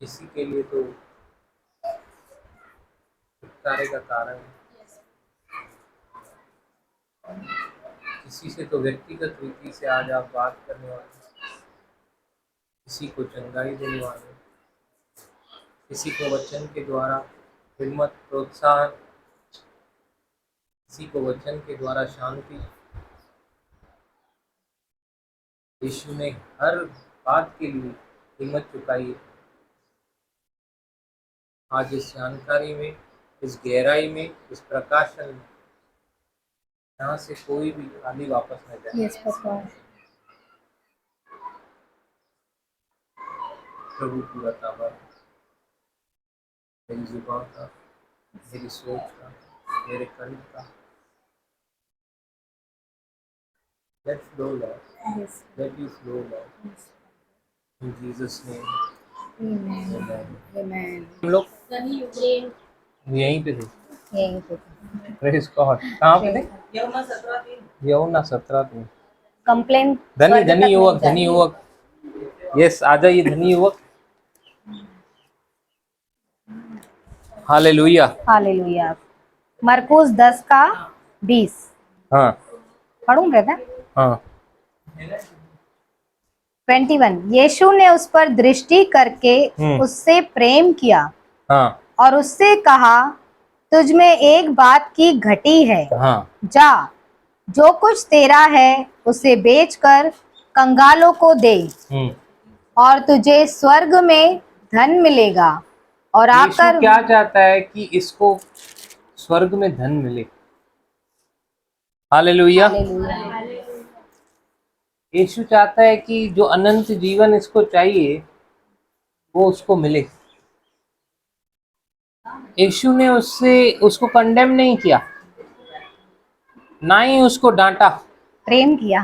किसी के लिए तो छुटकारे का कारण है, किसी से तो व्यक्तिगत रीति से आज आप बात करने वाले, किसी को चंगाई देने वाले, किसी को वचन के द्वारा हिम्मत प्रोत्साहन, किसी को वचन के द्वारा शांति। यीशु ने हर बात के लिए हिम्मत चुकाई है। आज इस जानकारी में, इस गहराई में, इस प्रकाशन में, यहाँ से कोई भी खाली वापस न जाए। Yes papa. प्रभु की बतावा मेरी जुबान का, मेरी सोच का, मेरे कर्म का। Let's flow, Lord. Yes. Let you flow, Lord. In Jesus' name. Amen Amen. आमेन। हम लोग यहीं पे थे। यहीं पे Praise God. कहाँ पे थे? यमुना 17 कंप्लेन धनी धनी युवक, धनी युवक। यस, आ जाइए धनी युवक। हालेलुया। हालेलुया। मरकुस 10 का 20। हाँ पढ़ूं ब्रदर? हाँ 21। यीशु ने उस पर दृष्टि करके उससे प्रेम किया हाँ और उससे कहा, तुझ में एक बात की घटी है। हाँ। जा, जो कुछ तेरा है उसे बेचकर कंगालों को दे और तुझे स्वर्ग में धन मिलेगा और यीशु आकर। क्या चाहता है कि इसको स्वर्ग में धन मिले। हालेलुया। हालेलुया। यीशु चाहता है कि जो अनंत जीवन इसको चाहिए वो उसको मिले। यीशु ने उसको कंडेम नहीं किया, ना ही उसको डांटा, प्रेम किया,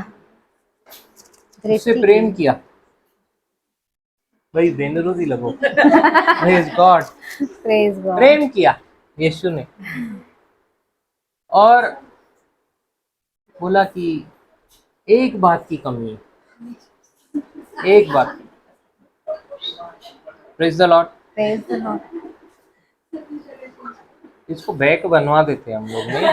उससे दृष्टि प्रेम की। किया। भाई बेनरोजी लगो। Praise God. Praise God. प्रेम किया यीशु ने और बोला कि एक बात की कमी है, एक बात। Praise the Lord. Praise the Lord. इसको बैक बनवा देते हम लोग नहीं।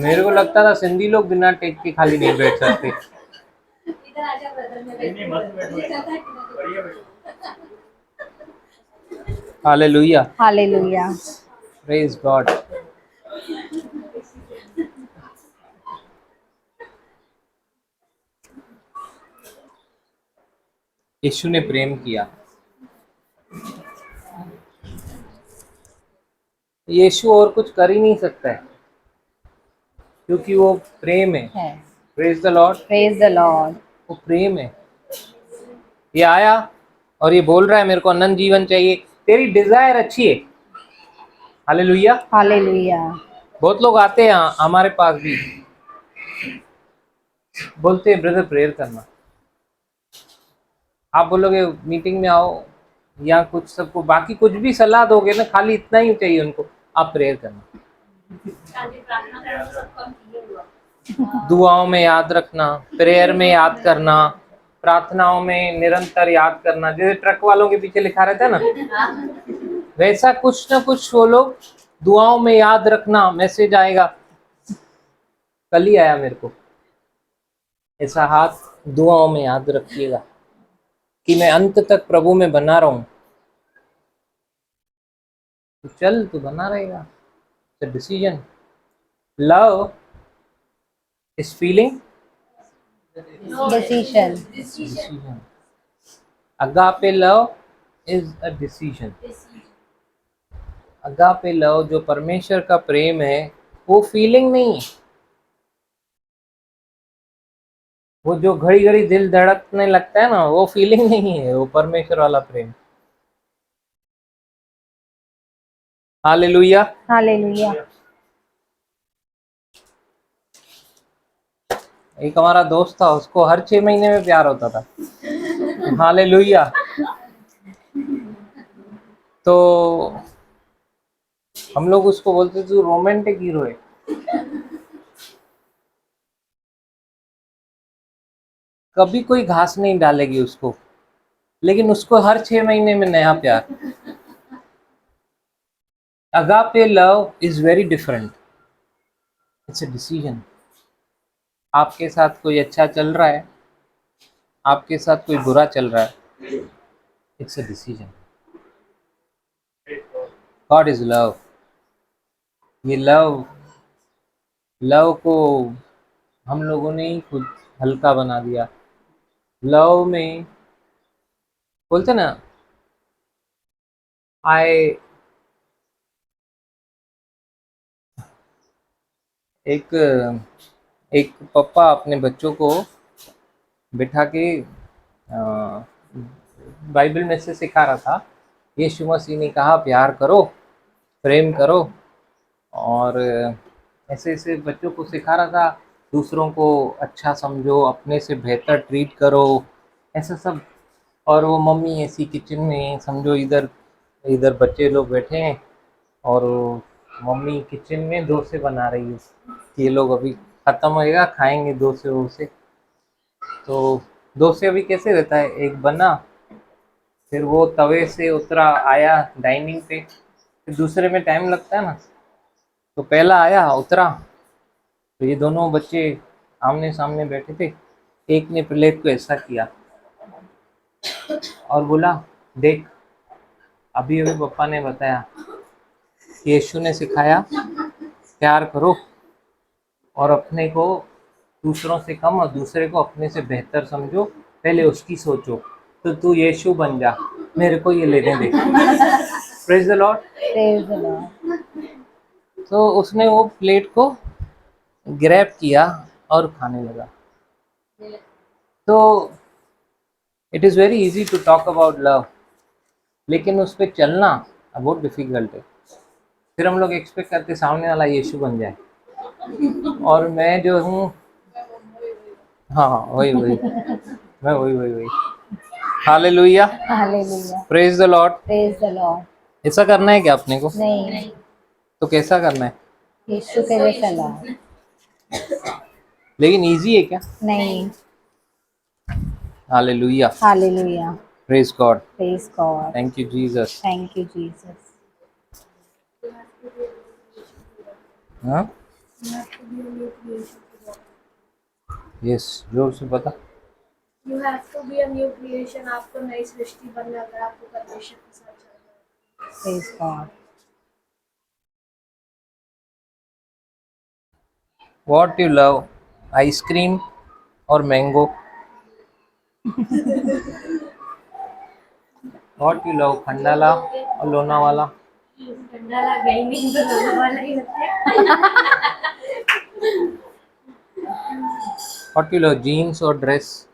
मेरे को लगता था सिंधी लोग बिना टेक के खाली नहीं बैठ सकते। Hallelujah. Hallelujah. Praise God. Yeshu ने प्रेम किया। यीशु और कुछ कर ही नहीं सकता है क्योंकि वो प्रेम है। Praise the Lord. Praise the Lord. वो प्रेम है। ये आया और ये बोल रहा है मेरे को अनंत जीवन चाहिए। तेरी डिजायर अच्छी है। हालेलुया। हालेलुया। बहुत लोग आते हैं हमारे पास भी, बोलते हैं ब्रदर प्रेयर करना। आप बोलोगे मीटिंग में आओ या कुछ, सबको बाकी कुछ भी सलाह दोगे ना, खाली इतना ही चाहिए उनको, आप प्रेयर करना। दुआओं में याद रखना, प्रेयर में याद करना, प्रार्थनाओं में निरंतर याद करना। जैसे ट्रक वालों के पीछे लिखा रहता है ना, वैसा कुछ ना कुछ वो लोग दुआओं में याद रखना। मैसेज आएगा, कल ही आया मेरे को, ऐसा हाथ दुआओं में याद रखिएगा कि मैं अंत तक प्रभु में बना रहूं। तो चल, तो बना रहेगा। Decision. Love is feeling, decision. decision. Agape love is a decision. Agape love जो परमेश्वर का प्रेम है वो फीलिंग नहीं है। वो जो घड़ी घड़ी दिल धड़कने लगता है ना, वो फीलिंग नहीं है, वो परमेश्वर वाला प्रेम। हालेलुया। हालेलुया। एक हमारा दोस्त था, उसको हर 6 महीने में प्यार होता था। हालेलुया। तो हम लोग उसको बोलते थे रोमांटिक हीरो है। कभी कोई घास नहीं डालेगी उसको, लेकिन उसको हर 6 महीने में नया प्यार। Agape love is very different, it's a decision. आपके साथ कोई अच्छा चल रहा है, आपके साथ कोई बुरा चल रहा है, it's a decision. God is love. ये लव लव को हम लोगों ने ही खुद हल्का बना दिया। लव में बोलते ना, आई एक एक पापा अपने बच्चों को बिठा के बाइबल में से सिखा रहा था। यीशु मसीह ने कहा प्यार करो, प्रेम करो, और ऐसे ऐसे बच्चों को सिखा रहा था। दूसरों को अच्छा समझो, अपने से बेहतर ट्रीट करो, ऐसा सब। और वो मम्मी ऐसी किचन में समझो, इधर इधर बच्चे लोग बैठे हैं और मम्मी किचन में डोसे बना रही है कि ये लोग अभी ख़त्म होएगा, खाएंगे डोसे वोसे। तो डोसे अभी कैसे रहता है, एक बना, फिर वो तवे से उतरा, आया डाइनिंग पे, फिर दूसरे में टाइम लगता है ना, तो पहला आया उतरा। तो ये दोनों बच्चे आमने सामने बैठे थे। एक ने प्लेट को ऐसा किया और बोला, देख, अभी अभी पापा ने बताया, यीशु ने सिखाया प्यार करो और अपने को दूसरों से कम और दूसरे को अपने से बेहतर समझो, पहले उसकी सोचो, तो तू यीशु बन जा, मेरे को ये लेने दे। Praise the Lord. Praise the Lord. तो उसने वो प्लेट को ग्रैब किया और खाने लगा। तो it is very easy to talk about love, लेकिन उस पर चलना बहुत डिफिकल्ट है। फिर हम लोग एक्सपेक्ट करते सामने वाला यीशु बन जाए, और मैं जो हूँ, हाँ हाँ, वही वही, मैं वही वही वही। Hallelujah, Hallelujah. Praise the Lord. Praise the Lord. ऐसा करना है क्या अपने को? नहीं, तो कैसा करना है? यीशु के लिए चला। लेकिन इजी है क्या? नहीं। Hallelujah, Hallelujah. Praise God, Praise God. Thank you Jesus. Thank you, Jesus. हाँ, यस, जोर से बता। You have to be a new creation. आपको नई सृष्टि बनना अगर आपको परमेश्वर के साथ चलना है। Praise God. What you love, ice cream और mango? What you love, Khandala और लोनावाला? ठंडा गई नहीं तो लोगों वाला ही होता है। व्हाट यू लव, जीन्स और ड्रेस?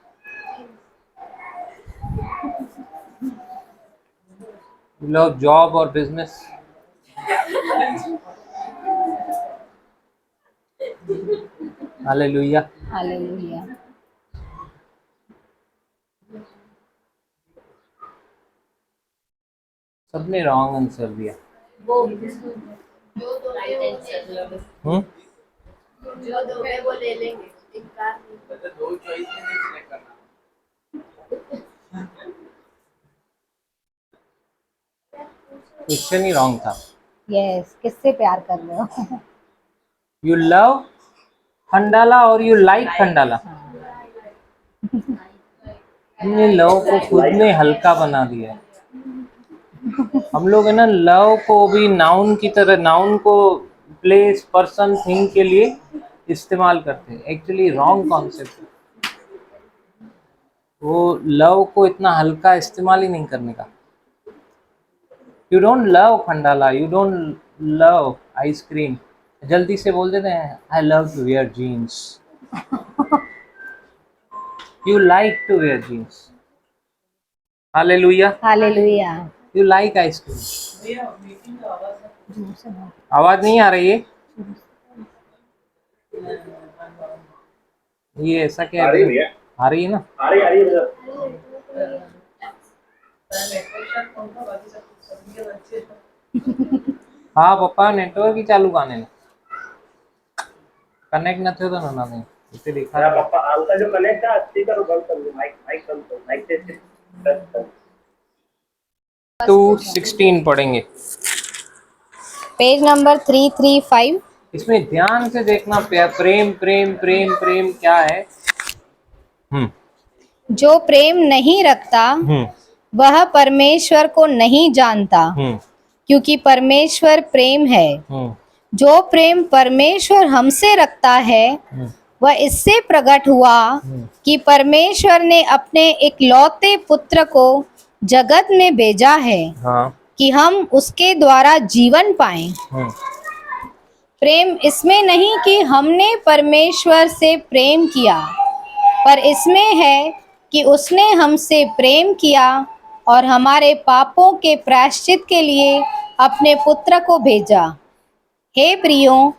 यू लव जॉब और बिजनेस? हालेलुया। Hallelujah. सबने रॉन्ग आंसर दिया। वो जो दोगे वो जो दोगे वो ले लेंगे, इनकार नहीं। दो चॉइस में से सिलेक्ट करना। क्वेश्चन ही रॉन्ग था। Yes. किससे प्यार कर रहे हो? यू लव खंडाला और यू लाइक खंडाला। हमने लव को खुद ने हल्का बना दिया है। हम लोग है ना, लव को भी नाउन की तरह, नाउन को प्लेस, पर्सन, थिंग के लिए इस्तेमाल करते हैं। Actually wrong concept. वो लव को इतना हल्का इस्तेमाल ही नहीं करने का। You don't love Khandala, you don't love ice cream, जल्दी से बोल देते हैं I love to where jeans. You like to where jeans. Hallelujah. Hallelujah. You like ice cream. आवाज नहीं आ रही है? ये ऐसा क्या आ रही है भैया? आ रही है ना? आ रही है भैया। हाँ पप्पा, नेटवर्क ही चालू काने ने कनेक्ट न थियो तो ना नहीं इसे लिखा मेरा था। पापा आपका जो कनेक्ट है स्पीकर बंद कर दो, माइक माइक बंद कर, माइक से टच कर। 2:16 पढ़ेंगे। Page number 335। इसमें ध्यान से देखना, प्रेम प्रेम प्रेम प्रेम क्या है। जो प्रेम नहीं रखता वह परमेश्वर को नहीं जानता, क्योंकि परमेश्वर प्रेम है। जो प्रेम परमेश्वर हमसे रखता है वह इससे प्रकट हुआ कि परमेश्वर ने अपने इकलौते पुत्र को जगत में भेजा है, हाँ। कि हम उसके द्वारा जीवन पाएं। प्रेम इसमें नहीं कि हमने परमेश्वर से प्रेम किया, पर इसमें है कि उसने हमसे प्रेम किया और हमारे पापों के प्रायश्चित के लिए अपने पुत्र को भेजा। हे प्रियो,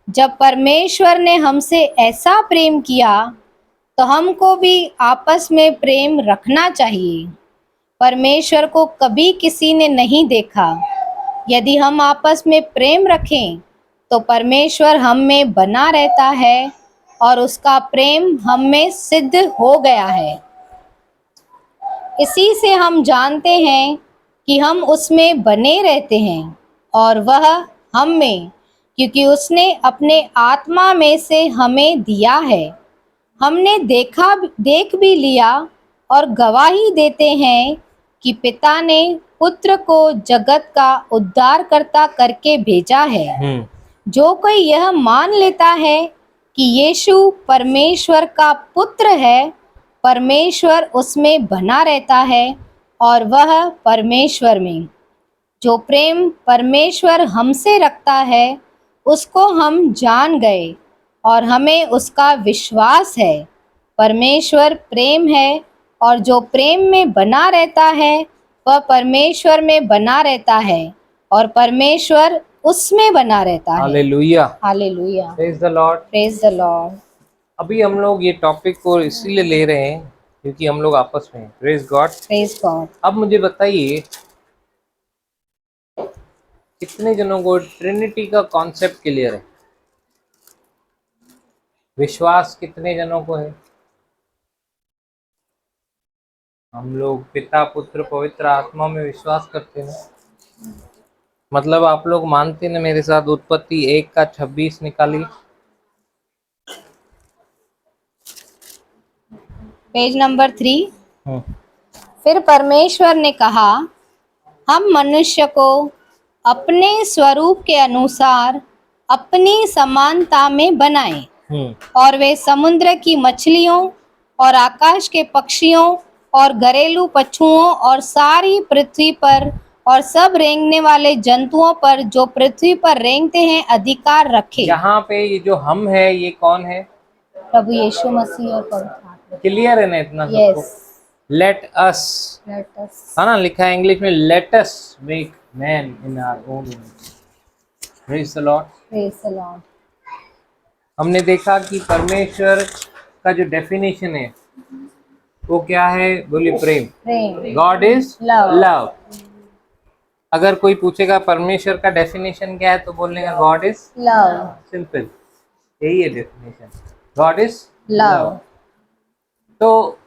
जब परमेश्वर ने हमसे ऐसा प्रेम किया तो हमको भी आपस में प्रेम रखना चाहिए। परमेश्वर को कभी किसी ने नहीं देखा। यदि हम आपस में प्रेम रखें तो परमेश्वर हम में बना रहता है और उसका प्रेम हम में सिद्ध हो गया है। इसी से हम जानते हैं कि हम उसमें बने रहते हैं और वह हम में, क्योंकि उसने अपने आत्मा में से हमें दिया है। हमने देख भी लिया और गवाही देते हैं कि पिता ने पुत्र को जगत का उद्धारकर्ता करके भेजा है। जो कोई यह मान लेता है कि यीशु परमेश्वर का पुत्र है, परमेश्वर उसमें बना रहता है और वह परमेश्वर में। जो प्रेम परमेश्वर हमसे रखता है उसको हम जान गए और हमें उसका विश्वास है। परमेश्वर प्रेम है और जो प्रेम में बना रहता है वह परमेश्वर में बना रहता है और परमेश्वर उसमें बना रहता है। Hallelujah, hallelujah, praise the Lord, praise the Lord. अभी हम लोग ये टॉपिक को इसीलिए ले रहे हैं क्योंकि हम लोग आपस में, प्रेज गॉड, प्रेज गॉड। अब मुझे बताइए कितने जनों को ट्रिनिटी का कॉन्सेप्ट क्लियर है? विश्वास कितने जनों को है? हम लोग पिता पुत्र पवित्र आत्मा में विश्वास करते हैं। मतलब आप लोग मानते ना मेरे साथ उत्पत्ति 1:26 निकालिए। Page number 3। फिर परमेश्वर ने कहा, हम मनुष्य को अपने स्वरूप के अनुसार अपनी समानता में बनाएं और वे समुद्र की मछलियों और आकाश के पक्षियों और घरेलू पशुओं और सारी पृथ्वी पर और सब रेंगने वाले जंतुओं पर जो पृथ्वी पर रेंगते हैं अधिकार रखे। यहाँ पे ये जो हम है ये कौन है? प्रभु यीशु मसीह और पवित्र आत्मा। क्लियर है ना इतना सबको? Yes, let us, let us, है ना, लिखा है इंग्लिश में, let us make man in our own image. Praise the Lord, praise the Lord. हमने देखा कि परमेश्वर का जो डेफिनेशन है वो क्या है? बोलिए, प्रेम। प्रेम। God is Love. लव। अगर कोई पूछेगा परमेश्वर का डेफिनेशन क्या है तो बोलेगा गॉड इज लव। सिंपल, यही है definition, God is love. Love. तो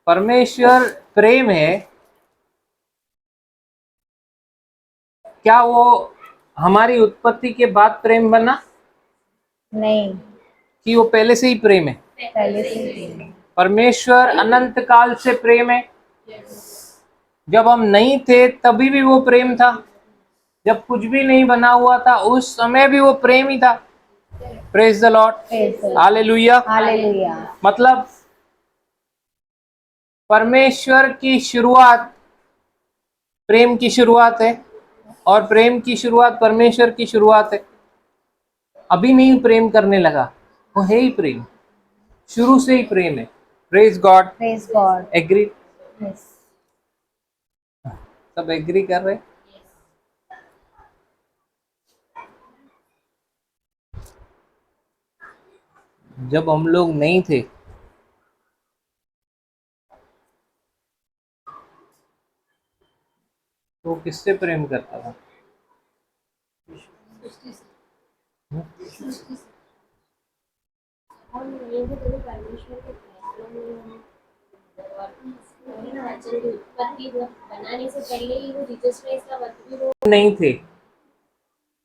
परमेश्वर प्रेम है। क्या वो हमारी उत्पत्ति के बाद प्रेम बना नहीं, कि वो पहले से ही प्रेम है? पहले से ही। परमेश्वर अनंत काल से प्रेम है। जब हम नहीं थे तभी भी वो प्रेम था, जब कुछ भी नहीं बना हुआ था उस समय भी वो प्रेम ही था। Praise the Lord, hallelujah. Hallelujah. मतलब परमेश्वर की शुरुआत प्रेम की शुरुआत है और प्रेम की शुरुआत परमेश्वर की शुरुआत है। अभी नहीं प्रेम करने लगा, वो है ही प्रेम, शुरू से ही प्रेम है। Praise God, praise God. Agree? Yes. सब एग्री कर रहे? जब हम लोग नहीं थे तो किससे प्रेम करता था? वचन की उत्पत्ति बनाने से पहले ही वो जीसस क्राइस्ट का वचन भी वो नहीं थे,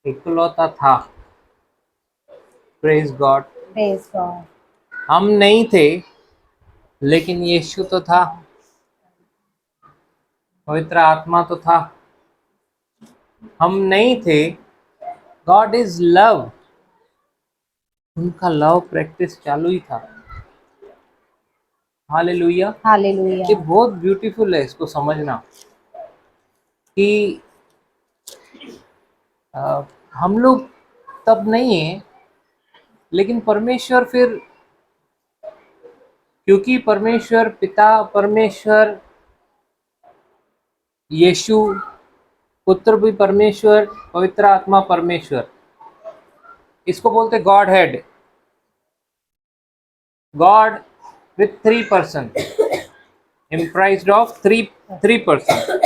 इकलौता था। Praise God. Praise God. हम नहीं थे लेकिन यीशु तो था, पवित्र आत्मा तो था। हम नहीं थे, गॉड इज लव, उनका लव प्रैक्टिस चालू ही था। हालेलुया। ये हालेलुया। बहुत ब्यूटीफुल है इसको समझना कि हम लोग तब नहीं है, लेकिन परमेश्वर फिर, क्योंकि परमेश्वर पिता, परमेश्वर यीशु, पुत्र भी परमेश्वर, पवित्र आत्मा परमेश्वर, इसको बोलते God head, God with 3%, comprised of three person.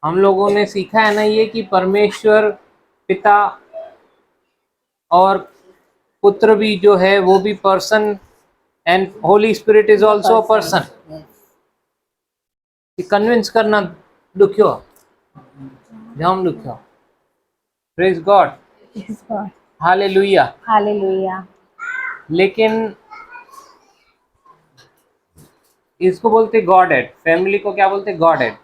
हम लोगों ने सीखा है ना ये कि परमेश्वर पिता और पुत्र भी जो है वो भी person, and Holy Spirit is also a person. Convince करना दुखियो, जाम दुखियो। Praise God. Praise God. Hallelujah. Hallelujah. लेकिन इसको बोलते गॉड हेड, फैमिली को क्या बोलते गॉड हेड।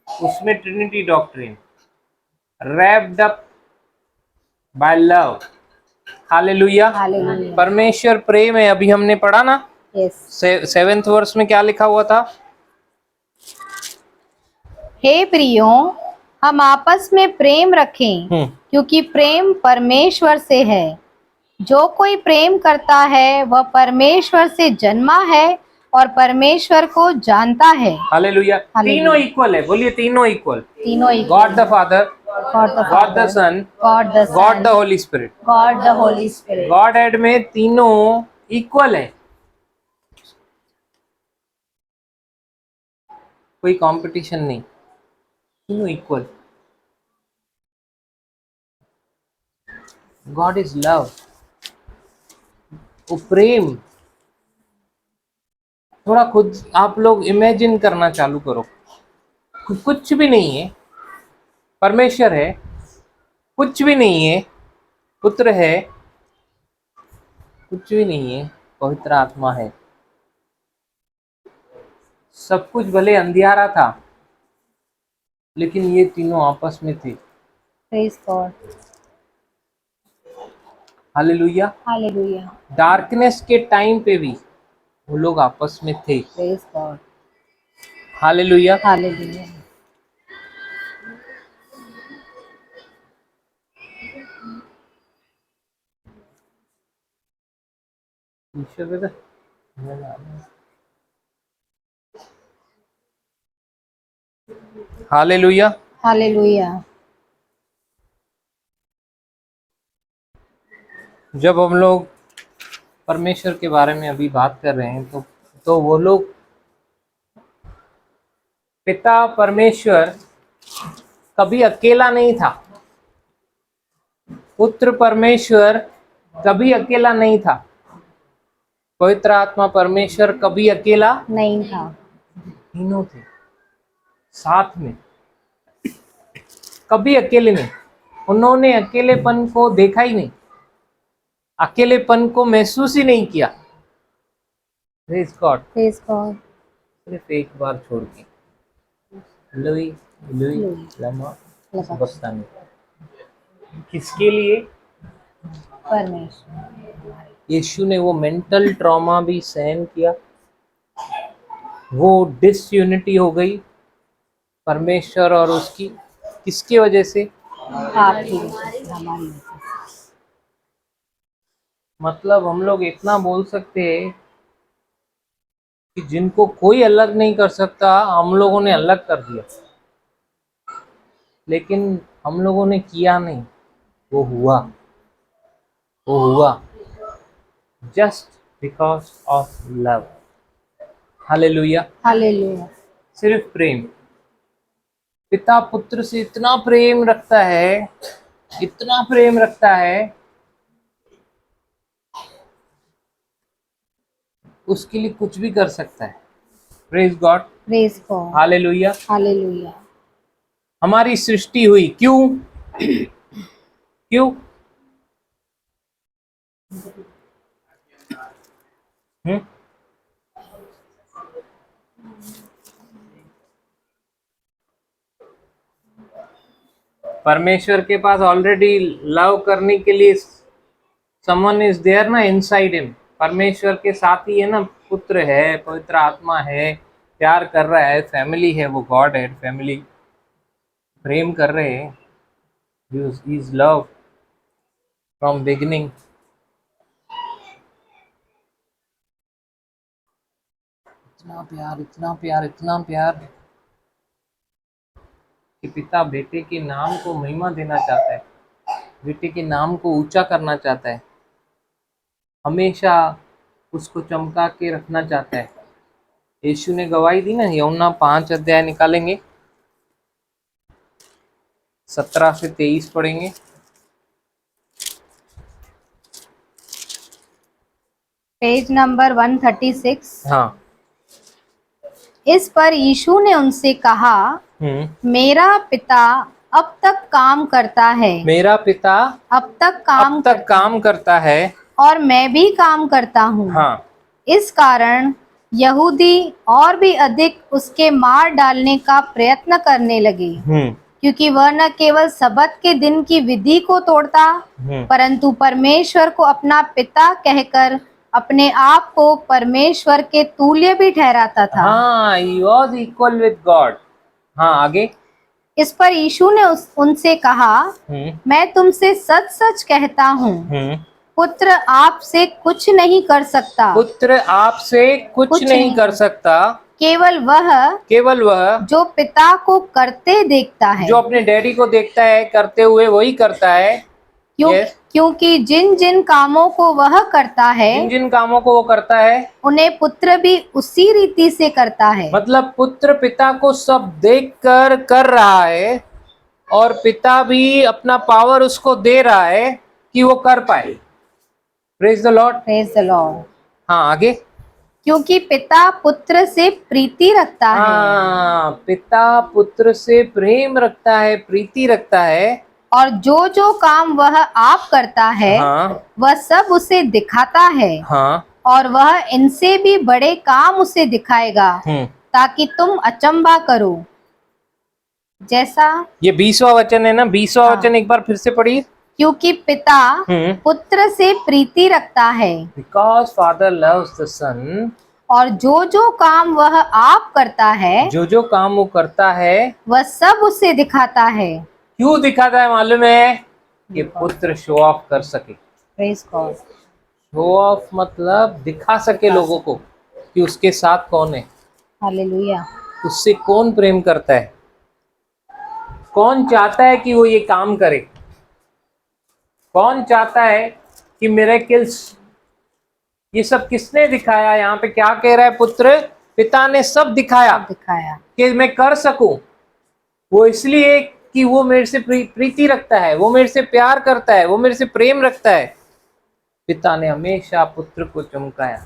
उसमें trinity doctrine wrapped up by love. Hallelujah. Hallelujah. परमेश्वर प्रेम है, अभी हमने पढ़ा ना यस। 7th वर्ष में क्या लिखा हुआ था? हे प्रियों, हम आपस में प्रेम रखें, क्योंकि प्रेम परमेश्वर से है। जो कोई प्रेम करता है वह परमेश्वर से जन्मा है और परमेश्वर को जानता है। हालेलुया। हालेलुया। तीनों इक्वल है, बोलिए तीनों इक्वल। तीनों God the Father, God the God the Son, God the God the Holy Spirit. God the Holy Spirit. Godhead में तीनों इक्वल है, कोई कंपटीशन नहीं, तीनों इक्वल। गॉड इज लव, वो प्रेम। थोड़ा खुद आप लोग इमेजिन करना चालू करो, कुछ भी नहीं है, परमेश्वर है, कुछ भी नहीं है, पुत्र है, कुछ भी नहीं है, पवित्र आत्मा है। सब कुछ भले अंधियारा था लेकिन ये तीनों आपस में थे। Praise God. Hallelujah. Hallelujah. Darkness के टाइम पे भी वो लोग आपस में थे। Praise God. हालेलुया। हालेलुया। ईश्वर बेटा, हालेलुया। हालेलुया। जब हम लोग परमेश्वर के बारे में अभी बात कर रहे हैं तो वो लोग, पिता परमेश्वर कभी अकेला नहीं था, पुत्र परमेश्वर कभी अकेला नहीं था, पवित्र आत्मा परमेश्वर कभी अकेला नहीं था। तीनों थे साथ में, कभी अकेले नहीं। उन्होंने अकेलेपन को देखा ही नहीं, अकेलेपन को महसूस ही नहीं किया। Praise God. Praise God. सिर्फ एक बार छोड़ के, लुई लुई लमा बस्तानी। किसके लिए? परमेश्वर। यीशु ने वो मेंटल ट्रॉमा भी सहन किया, वो डिसयूनिटी हो गई परमेश्वर और उसकी, किसकी वजह से? आपकी हमारी। मतलब हम लोग इतना बोल सकते हैं कि जिनको कोई अलग नहीं कर सकता हम लोगों ने अलग कर दिया, लेकिन हम लोगों ने किया नहीं, वो हुआ, वो हुआ just because of love. Hallelujah. Hallelujah. सिर्फ प्रेम। पिता पुत्र से इतना प्रेम रखता है, इतना प्रेम रखता है, उसके लिए कुछ भी कर सकता है। Praise God, praise God, hallelujah. Hallelujah. हमारी सृष्टि हुई क्यों? क्यों? हम्म? परमेश्वर के पास ऑलरेडी लव करने के लिए समवन इज देयर ना, इनसाइड हिम। परमेश्वर के साथ ही है ना, पुत्र है, पवित्र आत्मा है, प्यार कर रहा है, फैमिली है, वो गॉड है, फैमिली प्रेम कर रहे हैं। Is love from beginning. इतना प्यार, इतना प्यार, इतना प्यार कि पिता बेटे के नाम को महिमा देना चाहता है, बेटे के नाम को ऊंचा करना चाहता है, हमेशा उसको चमका के रखना चाहता है। यीशु ने गवाही दी ना, यूहन्ना 5 अध्याय निकालेंगे, 17 से 23 पढ़ेंगे। Page number 136। हाँ। इस पर यीशु ने उनसे कहा, मेरा पिता अब तक काम करता है, मेरा पिता अब तक काम करता है, और मैं भी काम करता हूँ। हाँ। इस कारण यहूदी और भी अधिक उसके मार डालने का प्रयत्न करने लगे, क्योंकि वह न केवल सबत के दिन की विधि को तोड़ता, परंतु परमेश्वर को अपना पिता कहकर अपने आप को परमेश्वर के तुल्य भी ठहराता था। हाँ, he was equal with God। हाँ, आगे। इस पर यीशु ने उनसे कहा, मैं तुमसे सच सच कहता हूँ, पुत्र आपसे कुछ नहीं कर सकता, पुत्र आपसे कुछ नहीं कर सकता, केवल वह जो पिता को करते देखता है। जो अपने डैडी को देखता है करते हुए वही करता है। क्योंकि जिन जिन कामों को वह करता है, जिन जिन कामों को वो करता है, उन्हें पुत्र भी उसी रीति से करता है। मतलब पुत्र पिता को सब देख कर रहा है, और पिता भी अपना पावर उसको दे रहा है कि वो कर पाए। Praise the Lord, praise the Lord. हाँ, आगे। क्योंकि पिता पुत्र से प्रीति रखता है। हाँ, पिता पुत्र से प्रेम रखता है, प्रीति रखता है, और जो जो काम वह आप करता है, हाँ, वह सब उसे दिखाता है, हाँ, और वह इनसे भी बड़े काम उसे दिखाएगा, ताकि तुम अचंभा करो। जैसा ये 20वां वचन है ना, 20वां वचन एक बार फिर से पढ़िए। क्योंकि पिता पुत्र से प्रीति रखता है, बिकॉज फादर लव्स द सन, और जो जो काम वह आप करता है, जो जो काम वो करता है, वह सब उसे दिखाता है। क्यों दिखाता है मालूम है? कि पुत्र शो ऑफ कर सके। Praise God. शो ऑफ मतलब दिखा सके लोगों को कि उसके साथ कौन है, हालेलुया। उससे कौन प्रेम करता है, कौन चाहता है कि वो ये काम करे, कौन चाहता है कि मिरेकल्स, ये सब किसने दिखाया? यहाँ पे क्या कह रहा है? पुत्र पिता ने सब दिखाया कि मैं कर सकूं। वो इसलिए कि वो मेरे से प्रीति रखता है, वो मेरे से प्यार करता है, वो मेरे से प्रेम रखता है। पिता ने हमेशा पुत्र को चमकाया।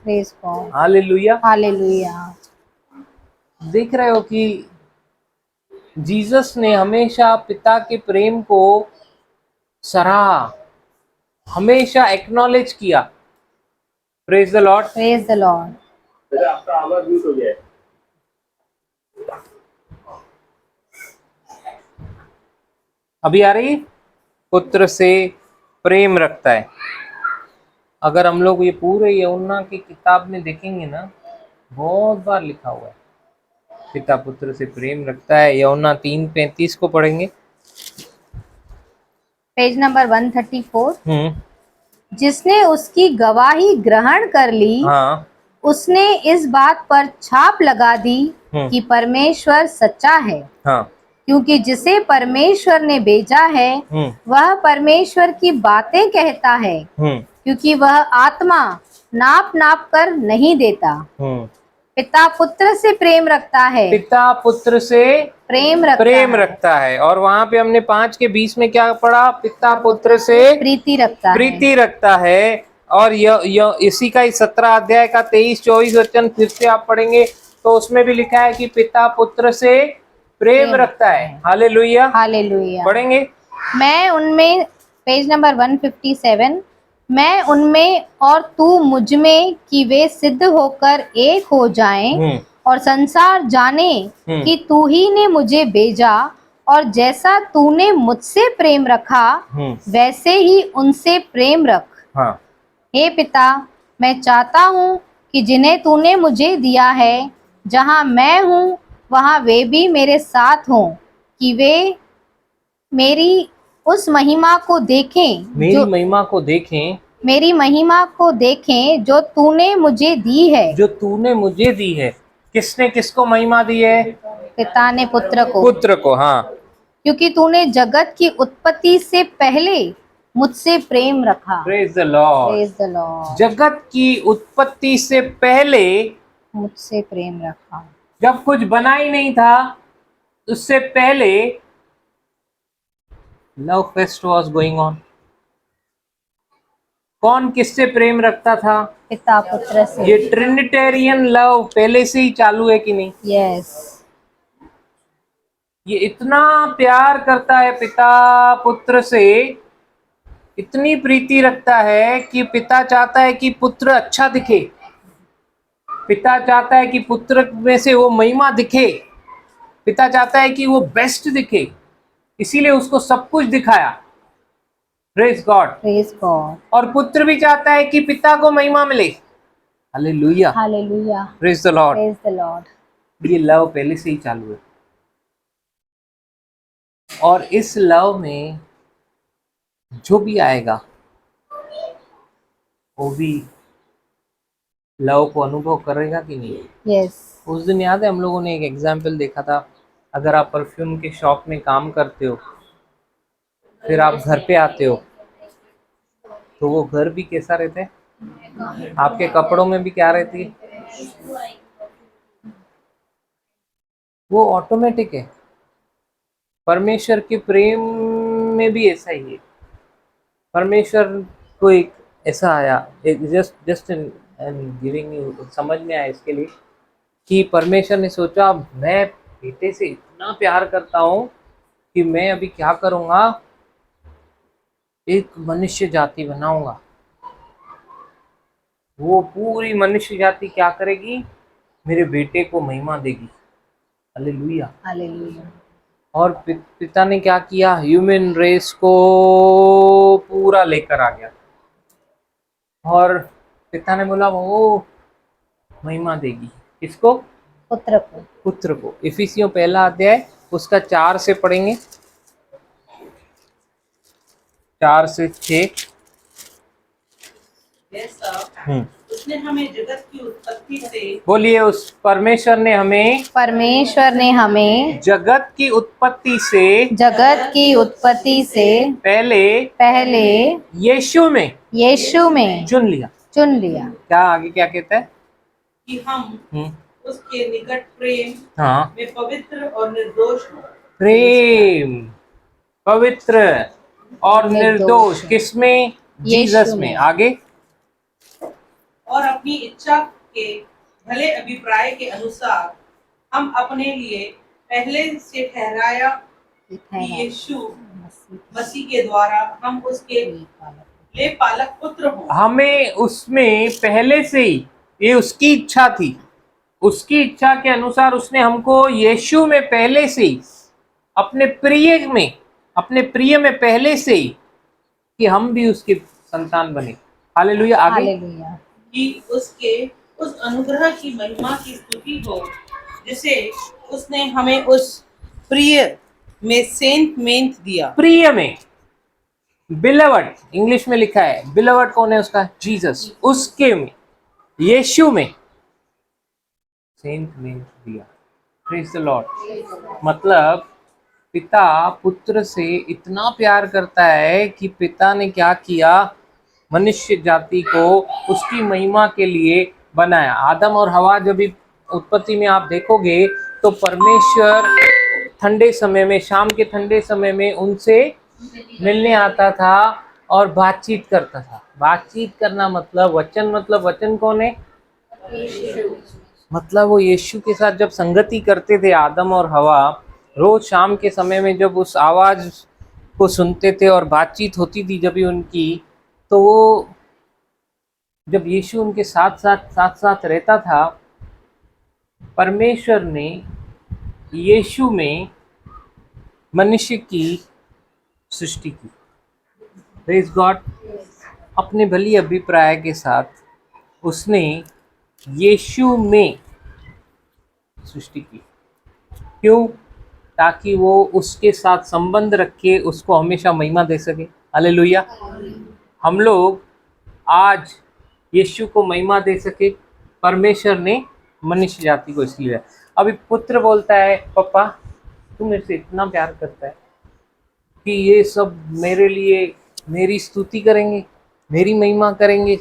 Praise God, hallelujah, hallelujah. देख रहे हो कि जीसस ने हमेशा पिता के प्रेम को सराहा, हमेशा एक्नॉलेज किया। Praise the Lord, praise the Lord. आपका आवाज म्यूट हो गया है। अभी आ रही? पुत्र से प्रेम रखता है। अगर हम लोग ये पूरे यूहन्ना की किताब में देखेंगे ना, बहुत बार लिखा हुआ है पिता पुत्र से प्रेम रखता है। यूहन्ना 3:35 को पढ़ेंगे, पेज नंबर 134। जिसने उसकी गवाही ग्रहण कर ली, हाँ, उसने इस बात पर छाप लगा दी कि परमेश्वर सच्चा है। हाँ, क्योंकि जिसे परमेश्वर ने भेजा है, वह परमेश्वर की बातें कहता है, क्योंकि वह आत्मा नाप नाप कर नहीं देता। पिता पुत्र से प्रेम रखता है, पिता पुत्र से प्रेम रखता है। और वहां पे हमने 5:20 में क्या पढ़ा? पिता पुत्र से प्रीति रखता है। और इसी का 17 अध्याय का 23-24 वचन फिर से आप पढ़ेंगे। तो उसमें भी लिखा है कि पिता पुत्र से प्रेम रखता है। हालेलुया। हालेलुया। पढ़ेंगे। मैं उनमें, पेज नंबर 157, मैं उनमें और तू मुझ में, कि वे सिद्ध होकर एक हो जाएं, और संसार जाने कि तू ही ने मुझे भेजा, और जैसा तूने मुझसे प्रेम रखा वैसे ही उनसे प्रेम रख। हाँ। हे पिता, मैं चाहता हूँ कि जिन्हें तूने मुझे दिया है, जहाँ मैं हूँ वहाँ वे भी मेरे साथ हों, कि वे मेरी उस महिमा को देखें, मेरी जो महिमा को देखें, मेरी महिमा को देखें जो तूने मुझे दी है। जो तूने मुझे दी है। किसने किसको महिमा दी है? पिता ने पुत्र को। पुत्र को। हाँ। क्योंकि तूने जगत की उत्पत्ति से पहले मुझसे प्रेम रखा। Praise the Lord. Praise the Lord. जगत की उत्पत्ति से पहले, मुझसे प्रेम रखा। जब कुछ बना ही नहीं था, उससे पहले love fest was going on. कौन किससे प्रेम रखता था? पिता पुत्र से। ये ट्रिनिटेरियन लव पहले से ही चालू है कि नहीं? यस। ये इतना प्यार करता है पिता पुत्र से, इतनी प्रीति रखता है कि पिता चाहता है कि पुत्र अच्छा दिखे। पिता चाहता है कि पुत्र में से वो महिमा दिखे। पिता चाहता है कि वो बेस्ट दिखे, इसीलिए उसको सब कुछ दिखाया। Praise God. Praise God. और पुत्र भी चाहता है कि पिता को महिमा मिले। Hallelujah. Hallelujah. Praise the Lord. Praise the Lord. ये लव पहले से ही चालू है, और इस लव में जो भी आएगा वो भी लव को अनुभव करेगा कि नहीं? यस। उस दिन याद है हम लोगों ने एक एग्जाम्पल देखा था। अगर आप परफ्यूम के शॉप में काम करते हो, फिर आप घर पे आते हो, तो वो घर भी कैसा रहता है? आपके कपड़ों में भी क्या रहती है? वो ऑटोमेटिक है। परमेश्वर के प्रेम में भी ऐसा ही है। परमेश्वर को एक ऐसा आया, एक जस्ट गिविंग यू, समझ में आया इसके लिए कि परमेश्वर ने सोचा मैं बेटे से इतना प्यार करता हूँ कि मैं अभी क्या करूँगा, एक मनुष्य जाति बनाऊंगा। वो पूरी मनुष्य जाति क्या करेगी? मेरे बेटे को महिमा देगी। हालेलुया। हालेलुया। और पिता ने क्या किया? ह्यूमन रेस को पूरा लेकर आ गया, और पिता ने बोला वो महिमा देगी। किसको? पुत्र को। पुत्र को। इफिसियों पहला अध्याय उसका 4 से पढ़ेंगे, 4 से 6। उसने हमें जगत की उत्पत्ति से, बोलिए, उस परमेश्वर ने हमें जगत की उत्पत्ति से पहले यीशु में चुन लिया। क्या आगे क्या कहता है? कि हम उसके निकट प्रेम हाँ, में पवित्र और निर्दोष हो। प्रेम, पवित्र और निर्दोष किसमें? जीसस में। आगे, और अपनी इच्छा के भले अभिप्राय के अनुसार हम अपने लिए पहले से ठहराया कि यीशु मसीह के द्वारा हम उसके ले पालक पुत्र हो। हमें उसमें पहले से ही, ये उसकी इच्छा थी, उसकी इच्छा के अनुसार उसने हमको यीशु में पहले से ही, अपने प्रिय में पहले से ही, कि हम भी उसके संतान बने। हालेलुया। आगे, हालेलुया। कि उसके उस अनुग्रह की महिमा की स्तुति हो जिसे उसने हमें उस प्रिय में सेंट मेंट दिया। प्रिय में, बिलवड इंग्लिश में लिखा है। बिलवड कौन है उसका? जीसस। उसके में, यीशु में सेंट में दिया। Praise the Lord. मतलब पिता पुत्र से इतना प्यार करता है कि पिता ने क्या किया? मनुष्य जाति को उसकी महिमा के लिए बनाया। आदम और हवा जब भी उत्पत्ति में आप देखोगे तो परमेश्वर ठंडे समय में, शाम के ठंडे समय में उनसे मिलने आता था और बातचीत करता था। बातचीत करना मतलब वचन कौन है? मतलब वो यीशु के साथ जब संगति करते थे आदम और हवा, रोज शाम के समय में जब उस आवाज को सुनते थे और बातचीत होती थी जब भी उनकी, तो वो जब यीशु उनके साथ साथ रहता था, परमेश्वर ने यीशु में मनुष्य की सृष्टि की। Praise God. अपने भली अभिप्राय के साथ उसने यीशु में सृष्टि की। क्यों? ताकि वो उसके साथ संबंध रखे, उसको हमेशा महिमा दे सके। हालेलुया। हम लोग आज यीशु को महिमा दे सके, परमेश्वर ने मनुष्य जाति को इसलिए। अभी पुत्र बोलता है, पापा तू मेरे से इतना प्यार करता है कि ये सब मेरे लिए मेरी स्तुति करेंगे, मेरी महिमा करेंगे।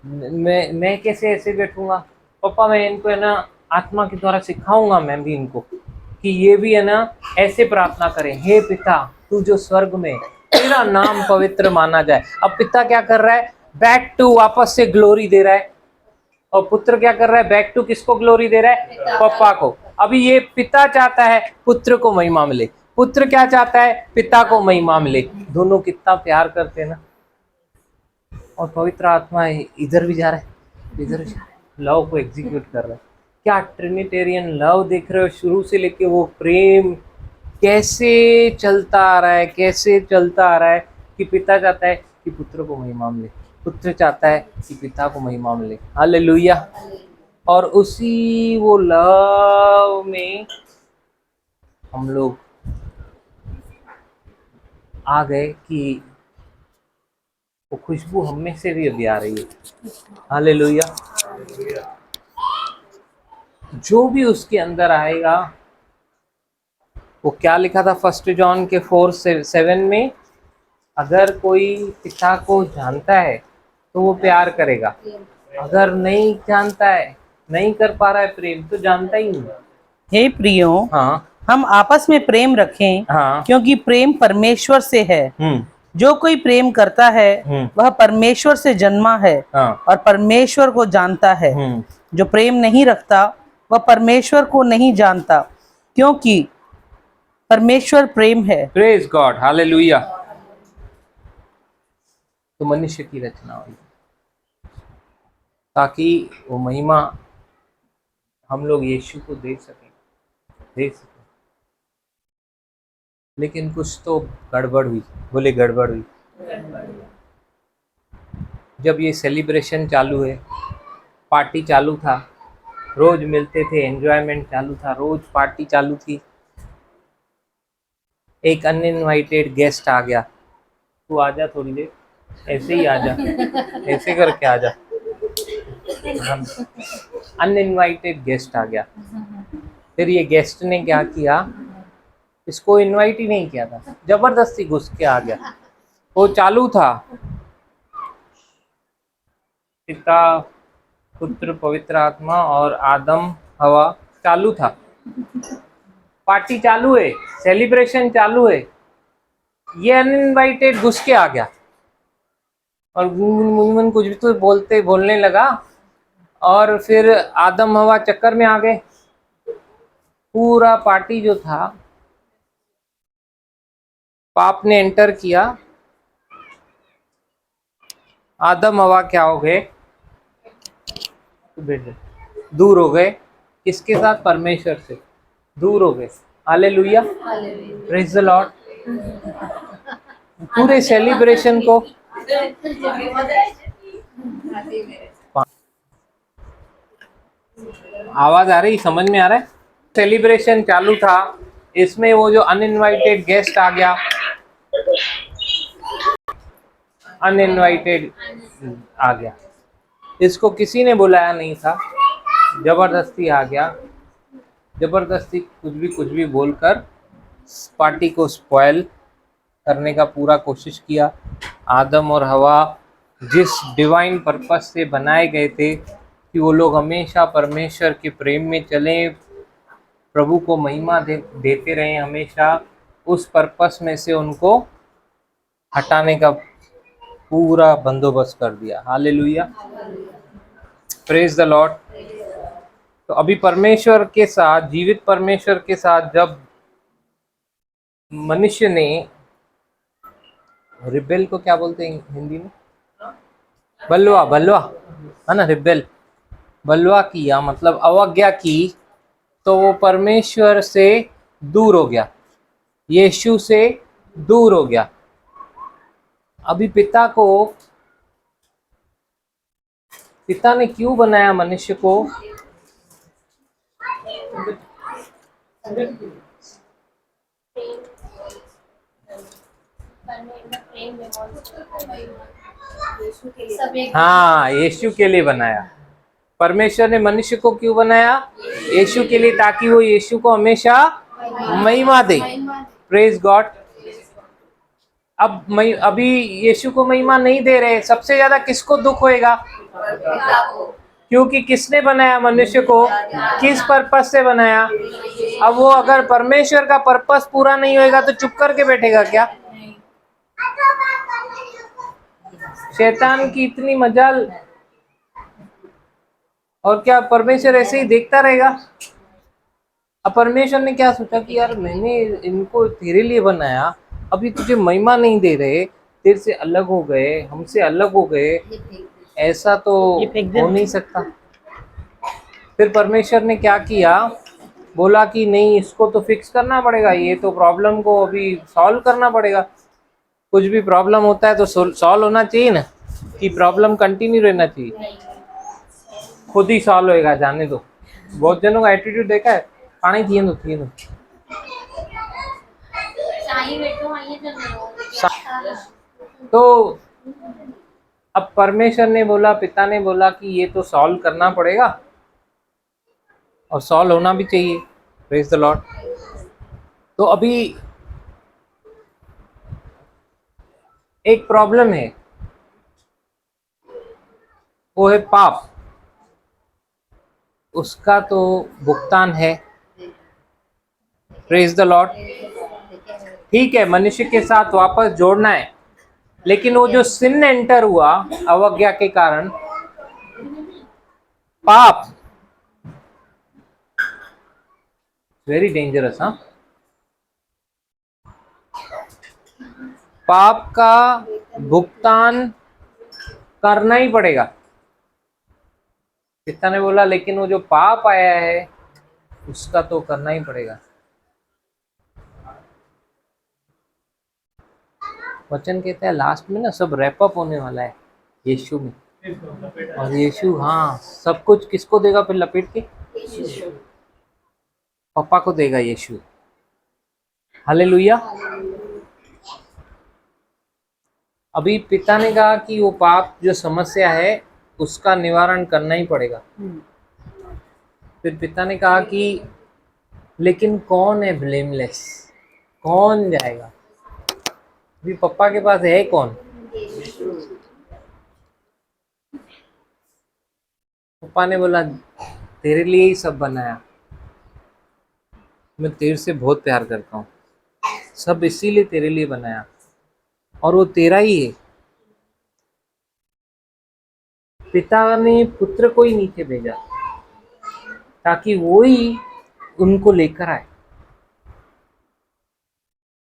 मैं कैसे ऐसे बैठूंगा? पापा मैं इनको है ना आत्मा के द्वारा सिखाऊंगा, मैं भी इनको कि ये भी है ना ऐसे प्रार्थना करें, हे पिता तू जो स्वर्ग में, तेरा नाम पवित्र माना जाए। अब पिता क्या कर रहा है? बैक टू, वापस से ग्लोरी दे रहा है। और पुत्र क्या कर रहा है? बैक टू किसको ग्लोरी दे रहा है? पापा को। अभी ये पिता चाहता है पुत्र को महिमा मिले, पुत्र क्या चाहता है? पिता को महिमा मिले। दोनों कितना प्यार करते हैं ना। और पवित्र आत्मा इधर भी जा रहा है, इधर भी जा रहा है, लव को एग्जीक्यूट कर रहा है। क्या ट्रिनिटेरियन लव देख रहे हो? शुरू से लेके वो प्रेम कैसे चलता आ रहा है, कैसे चलता आ रहा है कि पिता चाहता है कि पुत्र को महिमा मिले, पुत्र चाहता है कि पिता को महिमा मिले। हालेलुया। और उसी वो लव में हम लोग आ गए कि वो खुशबू हम में से भी अभी आ रही है। हालेलुया। जो भी उसके अंदर आएगा, वो क्या लिखा था 1 जॉन के 4:7 में? अगर कोई पिता को जानता है तो वो प्यार करेगा, अगर नहीं जानता है, नहीं कर पा रहा है प्रेम, तो जानता ही नहीं। हे प्रियो, हाँ हम आपस में प्रेम रखें, हाँ। क्योंकि प्रेम परमेश्वर से है। जो कोई प्रेम करता है वह परमेश्वर से जन्मा है हाँ। और परमेश्वर को जानता है। जो प्रेम नहीं रखता वह परमेश्वर को नहीं जानता, क्योंकि परमेश्वर प्रेम है। Praise God. हालेलुया। तो मनुष्य की रचना हुई ताकि वो महिमा हम लोग यीशु को दे सकें। लेकिन कुछ तो गड़बड़ हुई। बोले गड़बड़ हुई। जब ये सेलिब्रेशन चालू है, पार्टी चालू था, रोज मिलते थे, एंजॉयमेंट चालू था, रोज पार्टी चालू थी। एक अनइनवाइटेड गेस्ट आ गया, तू आजा थोड़ी देर, ऐसे ही आजा, ऐसे करके आजा। अनइनवाइटेड गेस्ट आ गया। फिर ये गेस्ट ने क्या किया? इसको इनवाइट ही नहीं किया था, जबरदस्ती घुस के आ गया। वो चालू था, पिता पुत्र पवित्र आत्मा और आदम हवा चालू था, पार्टी चालू है, सेलिब्रेशन चालू है। ये अनइनवाइटेड घुस के आ गया और गुनगुन कुछ भी तो बोलने लगा, और फिर आदम हवा चक्कर में आ गए। पूरा पार्टी जो था, पाप ने एंटर किया, आदम हवा क्या हो गए? दूर हो गए। किसके साथ? परमेश्वर से दूर हो गए। हालेलुया। Praise the Lord. पूरे सेलिब्रेशन को आवाज आ रही, समझ में आ रहा है? सेलिब्रेशन चालू था, इसमें वो जो अनइनवाइटेड गेस्ट आ गया, अनइनवाइटेड आ गया, इसको किसी ने बुलाया नहीं था, जबरदस्ती आ गया, जबरदस्ती कुछ भी बोलकर पार्टी को स्पॉइल करने का पूरा कोशिश किया। आदम और हवा जिस डिवाइन पर्पस से बनाए गए थे कि वो लोग हमेशा परमेश्वर के प्रेम में चलें, प्रभु को महिमा देते रहें हमेशा, उस पर्पस में से उनको हटाने का पूरा बंदोबस्त कर दिया। हालेलुया। Praise the Lord. तो अभी परमेश्वर के साथ, जीवित परमेश्वर के साथ जब मनुष्य ने, रिबेल को क्या बोलते हैं हिंदी में? बलवा, बलवा है ना, रिबेल, बलवा किया मतलब अवज्ञा की, तो वो परमेश्वर से दूर हो गया, यीशु से दूर हो गया। अभी पिता ने क्यों बनाया मनुष्य को? प्रेम हाँ, यीशु के लिए बनाया। परमेश्वर ने मनुष्य को क्यों बनाया? यीशु के लिए, ताकि वो यीशु को हमेशा महिमा दे। Praise God. अभी यीशु को महिमा नहीं दे रहे, सबसे ज्यादा किसको दुख होएगा? क्योंकि किसने बनाया मनुष्य को? किस पर्पस से बनाया? अब वो अगर परमेश्वर का पर्पस पूरा नहीं होएगा तो चुप करके बैठेगा क्या? शैतान की इतनी मजाल। और क्या परमेश्वर ऐसे ही देखता रहेगा? अब परमेश्वर ने क्या सोचा कि यार मैंने इनको तेरे लिए बनाया, अभी तुझे महिमा नहीं दे रहे, तेरे से अलग हो गए, हमसे अलग हो गए, ऐसा तो हो नहीं सकता। फिर परमेश्वर ने क्या किया? बोला कि नहीं, इसको तो फिक्स करना पड़ेगा, ये तो प्रॉब्लम को अभी सॉल्व करना पड़ेगा। कुछ भी प्रॉब्लम होता है तो सॉल्व होना चाहिए ना, कि प्रॉब्लम कंटिन्यू रहना चाहिए? खुद ही सॉल्व होएगा, जाने दो। बहुत जनों का एटीट्यूड देखा है, पानी थी दो। तो अब परमेश्वर ने बोला, पिता ने बोला कि ये तो सॉल्व करना पड़ेगा और सॉल्व होना भी चाहिए। Praise the Lord. तो अभी एक प्रॉब्लम है, वो है पाप। उसका तो भुगतान है। Praise the Lord. ठीक है, मनुष्य के साथ वापस जोड़ना है, लेकिन वो जो सिन एंटर हुआ अवज्ञा के कारण, पाप, वेरी डेंजरस। हाँ, पाप का भुगतान करना ही पड़ेगा। पिता ने बोला लेकिन वो जो पाप आया है उसका तो करना ही पड़ेगा। वचन कहता है लास्ट में ना सब रैप अप होने वाला है यीशु में। और यीशु, हाँ, सब कुछ किसको देगा फिर लपेट के? पापा को देगा यीशु। हालेलुया। अभी पिता ने कहा कि वो पाप जो समस्या है उसका निवारण करना ही पड़ेगा। फिर पिता ने कहा कि लेकिन कौन है ब्लेमलेस, कौन जाएगा? अभी पापा के पास है कौन? पापा ने बोला तेरे लिए ही सब बनाया, मैं तेरे से बहुत प्यार करता हूँ, सब इसीलिए तेरे लिए बनाया और वो तेरा ही है। पिता ने पुत्र को ही नीचे भेजा ताकि वो ही उनको लेकर आए।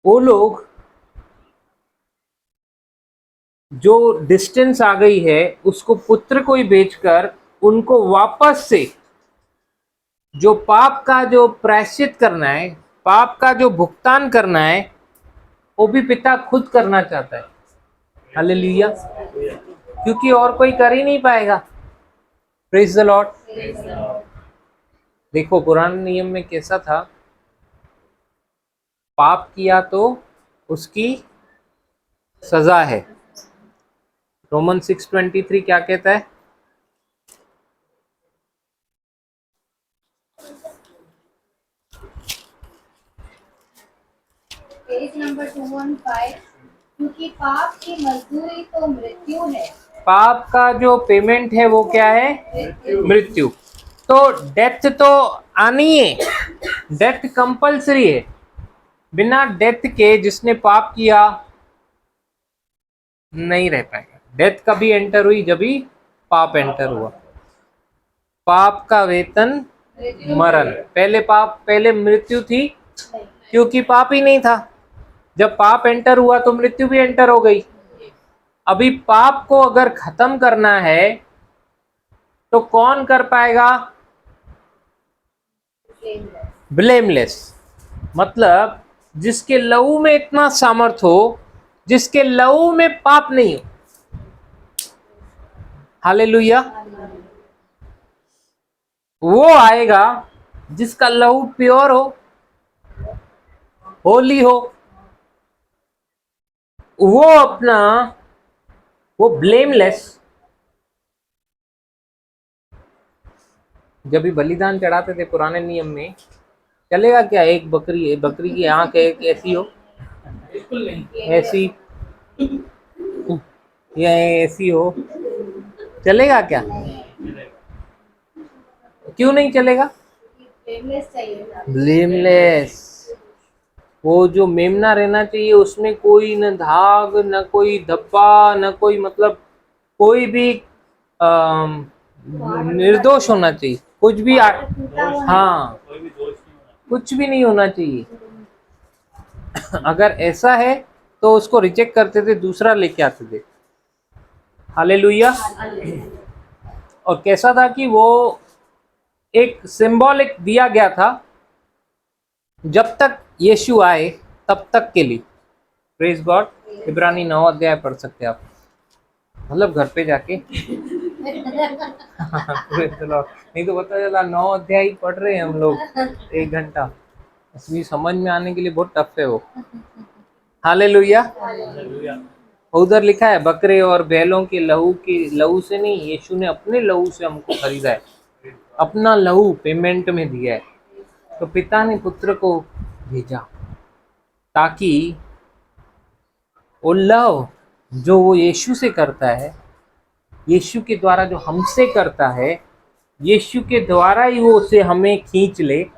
वो लोग जो डिस्टेंस आ गई है उसको पुत्र को ही भेजकर उनको वापस से जो पाप का जो प्रायश्चित करना है, पाप का जो भुगतान करना है, वो भी पिता खुद करना चाहता है। हालेलुया। क्योंकि और कोई कर ही नहीं पाएगा। Praise the Lord. देखो पुराने नियम में कैसा था, पाप किया तो उसकी सजा है। रोमन 6:23 क्या कहता है? Page number 215। क्योंकि पाप की मजदूरी तो मृत्यु है। पाप का जो पेमेंट है वो क्या है? मृत्यु। तो डेथ तो आनी है, डेथ कंपलसरी है। बिना डेथ के जिसने पाप किया नहीं रह पाएगा। डेथ कभी एंटर हुई? जब भी पाप एंटर हुआ। पाप का वेतन मरण। पहले पाप, पहले मृत्यु थी क्योंकि पाप ही नहीं था। जब पाप एंटर हुआ तो मृत्यु भी एंटर हो गई। अभी पाप को अगर खत्म करना है तो कौन कर पाएगा? ब्लेमलेस, मतलब जिसके लहू में इतना सामर्थ हो, जिसके लहू में पाप नहीं हो। हालेलुया। वो आएगा जिसका लहू प्योर हो, होली हो, वो अपना, वो ब्लेमलेस। जब भी बलिदान चढ़ाते थे पुराने नियम में, चलेगा क्या एक बकरी, बकरी की आंख एक ऐसी हो, बिल्कुल नहीं। ऐसी या ऐसी हो, चलेगा क्या? क्यों नहीं चलेगा? ब्लेमलेस। वो जो मेमना रहना चाहिए उसमें कोई न धाग, न कोई धब्बा, न कोई, मतलब कोई भी निर्दोष होना चाहिए, कुछ भी हाँ, कुछ भी नहीं होना चाहिए। अगर ऐसा है तो उसको रिजेक्ट करते थे, दूसरा लेके आते थे। हालेलुया। और कैसा था कि वो एक सिंबॉलिक दिया गया था, जब तक यीशु आए तब तक के लिए। Praise God. इब्रानी 9 अध्याय पढ़ सकते हैं आप, मतलब घर पे जाके। नहीं तो पता चला 9 अध्याय पढ़ रहे हैं हम लोग 1 घंटा, इसलिए समझ में आने के लिए बहुत टफ है वो। हालेलुया। उधर लिखा है बकरे और बैलों के लहू से नहीं, यीशु ने अपने लहू से हमको खरीदा है, अपना लहू पेमेंट में दिया है। तो पिता ने पुत्र को भेजा ताकि वो लव जो वो यीशु से करता है, यीशु के द्वारा जो हमसे करता है, यीशु के द्वारा ही वो उसे हमें खींच ले।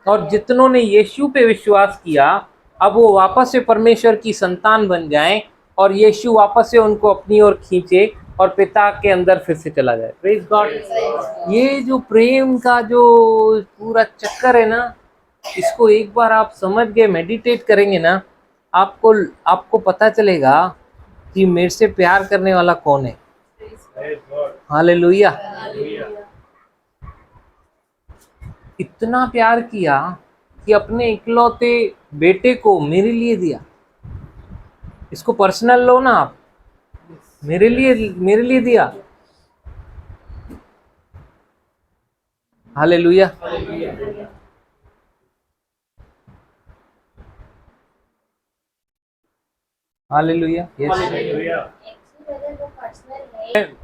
और जितनों ने यीशु पे विश्वास किया, अब वो वापस से परमेश्वर की संतान बन जाएं और यीशु वापस से उनको अपनी ओर खींचे और पिता के अंदर फिर से चला जाए। Praise God. ये जो प्रेम का जो पूरा चक्कर है ना, इसको एक बार आप समझ गए, मेडिटेट करेंगे ना, आपको पता चलेगा कि मेरे से प्यार करने वाला कौन है। हालेलुया। इतना प्यार किया कि अपने इकलौते बेटे को मेरे लिए दिया। इसको पर्सनल लो ना आप, मेरे लिए दिया। हालेलुया। हालेलुया।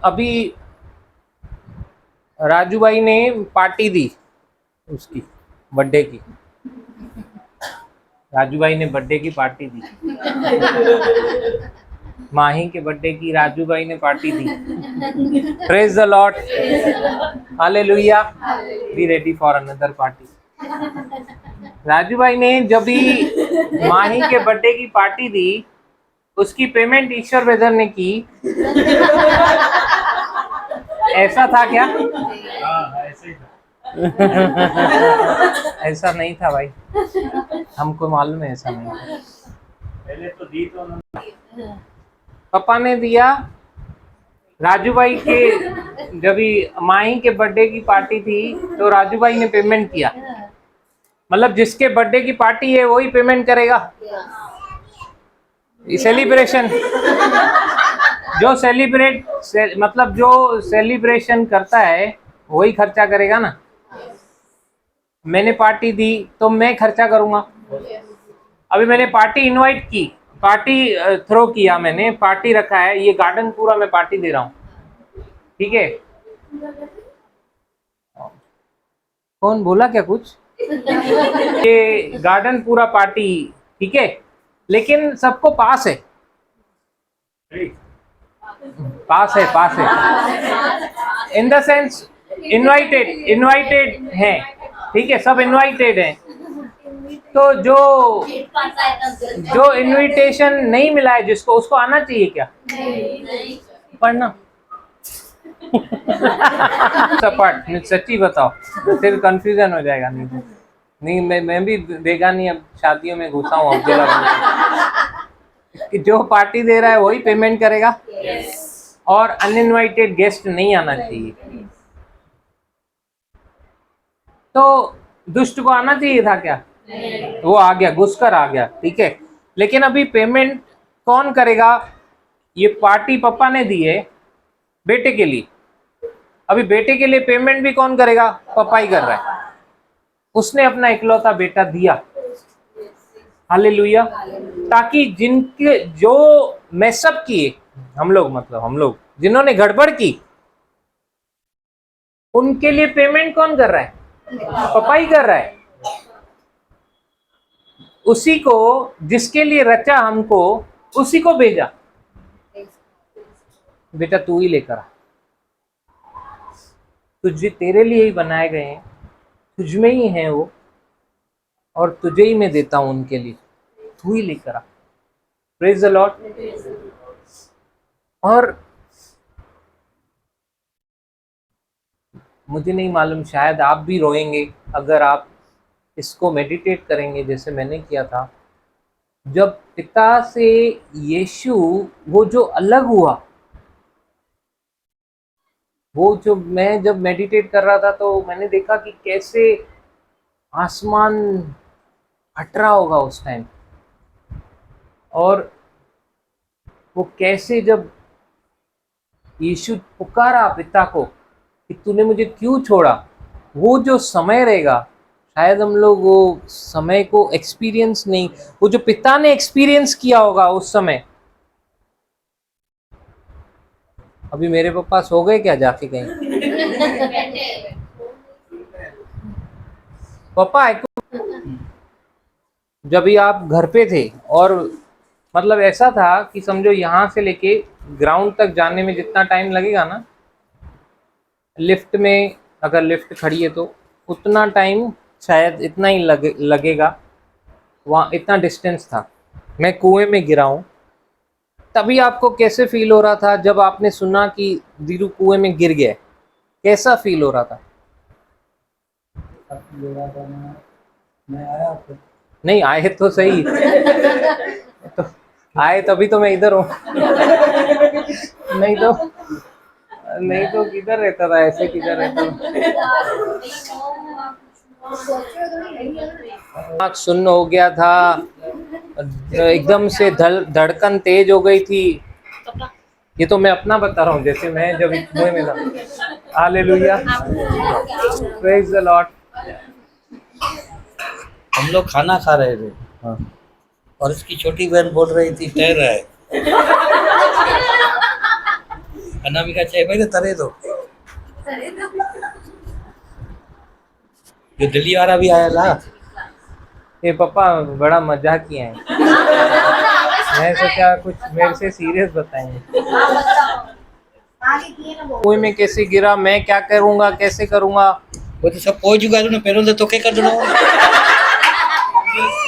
अभी राजू भाई ने पार्टी दी उसकी बर्थडे की, राजू भाई ने बर्थडे की पार्टी दी। माही के बर्थडे की राजू भाई ने party the. Praise the Lord. Hallelujah. Be ready for another party. Raju भाई ने जब भी माही के बर्थडे की पार्टी दी, उसकी पेमेंट ईश्वर वेदर ने की। ऐसा था क्या? ऐसे ही था। ऐसा नहीं था भाई, हमको मालूम है ऐसा नहीं था। पहले तो दी तो उन्होंने, पापा ने दिया। राजू भाई के जब भी माही के बर्थडे की पार्टी थी तो राजू भाई ने पेमेंट किया। मतलब जिसके बर्थडे की पार्टी है वही पेमेंट करेगा। सेलिब्रेशन जो मतलब जो सेलिब्रेशन करता है वही खर्चा करेगा ना। मैंने पार्टी दी तो मैं खर्चा करूंगा। अभी मैंने पार्टी इनवाइट की, पार्टी थ्रो किया, मैंने पार्टी रखा है, ये गार्डन पूरा मैं पार्टी दे रहा हूँ, ठीक है। कौन बोला क्या कुछ? ये गार्डन पूरा पार्टी, ठीक है, लेकिन सबको पास है, पास है इन द सेंस इनवाइटेड है, ठीक है, सब इनवाइटेड हैं। तो जो इनविटेशन नहीं मिला है जिसको, उसको आना चाहिए क्या? पढ़ना सपाट नहीं, सच्ची बताओ, फिर कंफ्यूजन हो जाएगा। नहीं तो नहीं, मैं भी बेगानी अब शादियों में घुसा हूँ अकेला बन के। जो पार्टी दे रहा है वही पेमेंट करेगा, और अनइनवाइटेड गेस्ट नहीं आना चाहिए। तो दुष्ट को आना चाहिए था क्या? वो आ गया, घुसकर आ गया, ठीक है। लेकिन अभी पेमेंट कौन करेगा? ये पार्टी पापा ने दी है बेटे के लिए, अभी बेटे के लिए पेमेंट भी कौन करेगा? पापा ही कर रहा है। उसने अपना इकलौता बेटा दिया, हालेलुया, ताकि जिनके जो मैसअप किए, हम लोग जिन्होंने गड़बड़ की, उनके लिए पेमेंट कौन कर रहा है? पापा ही कर रहा है। उसी को जिसके लिए रचा हमको, उसी को भेजा, बेटा तू ही लेकर आ, तुझे तेरे लिए ही बनाए गए हैं, तुझ में ही है वो, और तुझे ही मैं देता हूं उनके लिए, तू ही लेकर आ। Praise the Lord. और मुझे नहीं मालूम, शायद आप भी रोएंगे अगर आप इसको मेडिटेट करेंगे जैसे मैंने किया था। जब पिता से यीशु वो जो अलग हुआ, वो जो मैं जब मेडिटेट कर रहा था तो मैंने देखा कि कैसे आसमान फट रहा होगा उस टाइम, और वो कैसे जब यीशु पुकारा पिता को कि तूने मुझे क्यों छोड़ा, वो जो समय रहेगा, शायद हम लोग वो समय को एक्सपीरियंस नहीं, वो जो पिता ने एक्सपीरियंस किया होगा उस समय। अभी मेरे पापा सो गए क्या जाके कहीं? पापा जब भी आप घर पे थे, और मतलब ऐसा था कि समझो यहाँ से लेके ग्राउंड तक जाने में जितना टाइम लगेगा ना, लिफ्ट में अगर लिफ्ट खड़ी है तो उतना टाइम शायद इतना ही लगेगा। वहाँ इतना डिस्टेंस था। मैं कुएं में गिरा हूँ। तभी आपको कैसे फील हो रहा था जब आपने सुना कि धीरू कुएं में गिर गया? कैसा फील हो रहा था? मैं आया तो नहीं आए तो सही तो आए तभी तो मैं इधर हूँ। नहीं तो किधर रहता था, ऐसे किधर रहता था। आँख सुन्न हो गया था, एकदम से धड़कन तेज हो गई थी। ये तो मैं अपना बता रहा हूँ, जैसे मैं जब कुएं में था। Hallelujah, praise the Lord. हम लोग खाना खा रहे थे, हाँ। और इसकी छोटी बहन बोल रही थी तैर रहा है। अनामिका चाहिए भाई तरे दो। जो दिल्ली वाला भी आया था, ये पापा बड़ा मजाक किया है। मैं सोचा कुछ मेरे से सीरियस बताएंगे। कुएं में कैसे गिरा, मैं क्या करूँगा, कैसे करूँगा? वो तो सब पहुंच चुका ना, पैरों से तो क्या कर दो।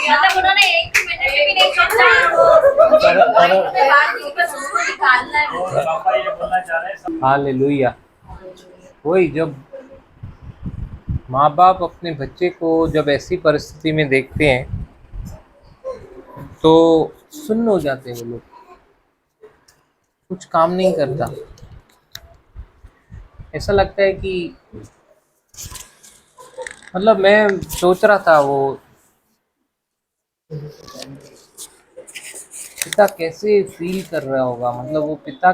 मतलब उन्होंने 1 मिनट भी नहीं सोचा, पापा ये बोलना चाह रहे हैं। हालेलुया। वही जब माँ बाप अपने बच्चे को जब ऐसी परिस्थिति में देखते हैं तो सुन्न हो जाते हैं वो लोग, कुछ काम नहीं करता। ऐसा लगता है कि मतलब मैं सोच रहा था वो पिता कैसे फील कर रहा होगा। मतलब वो पिता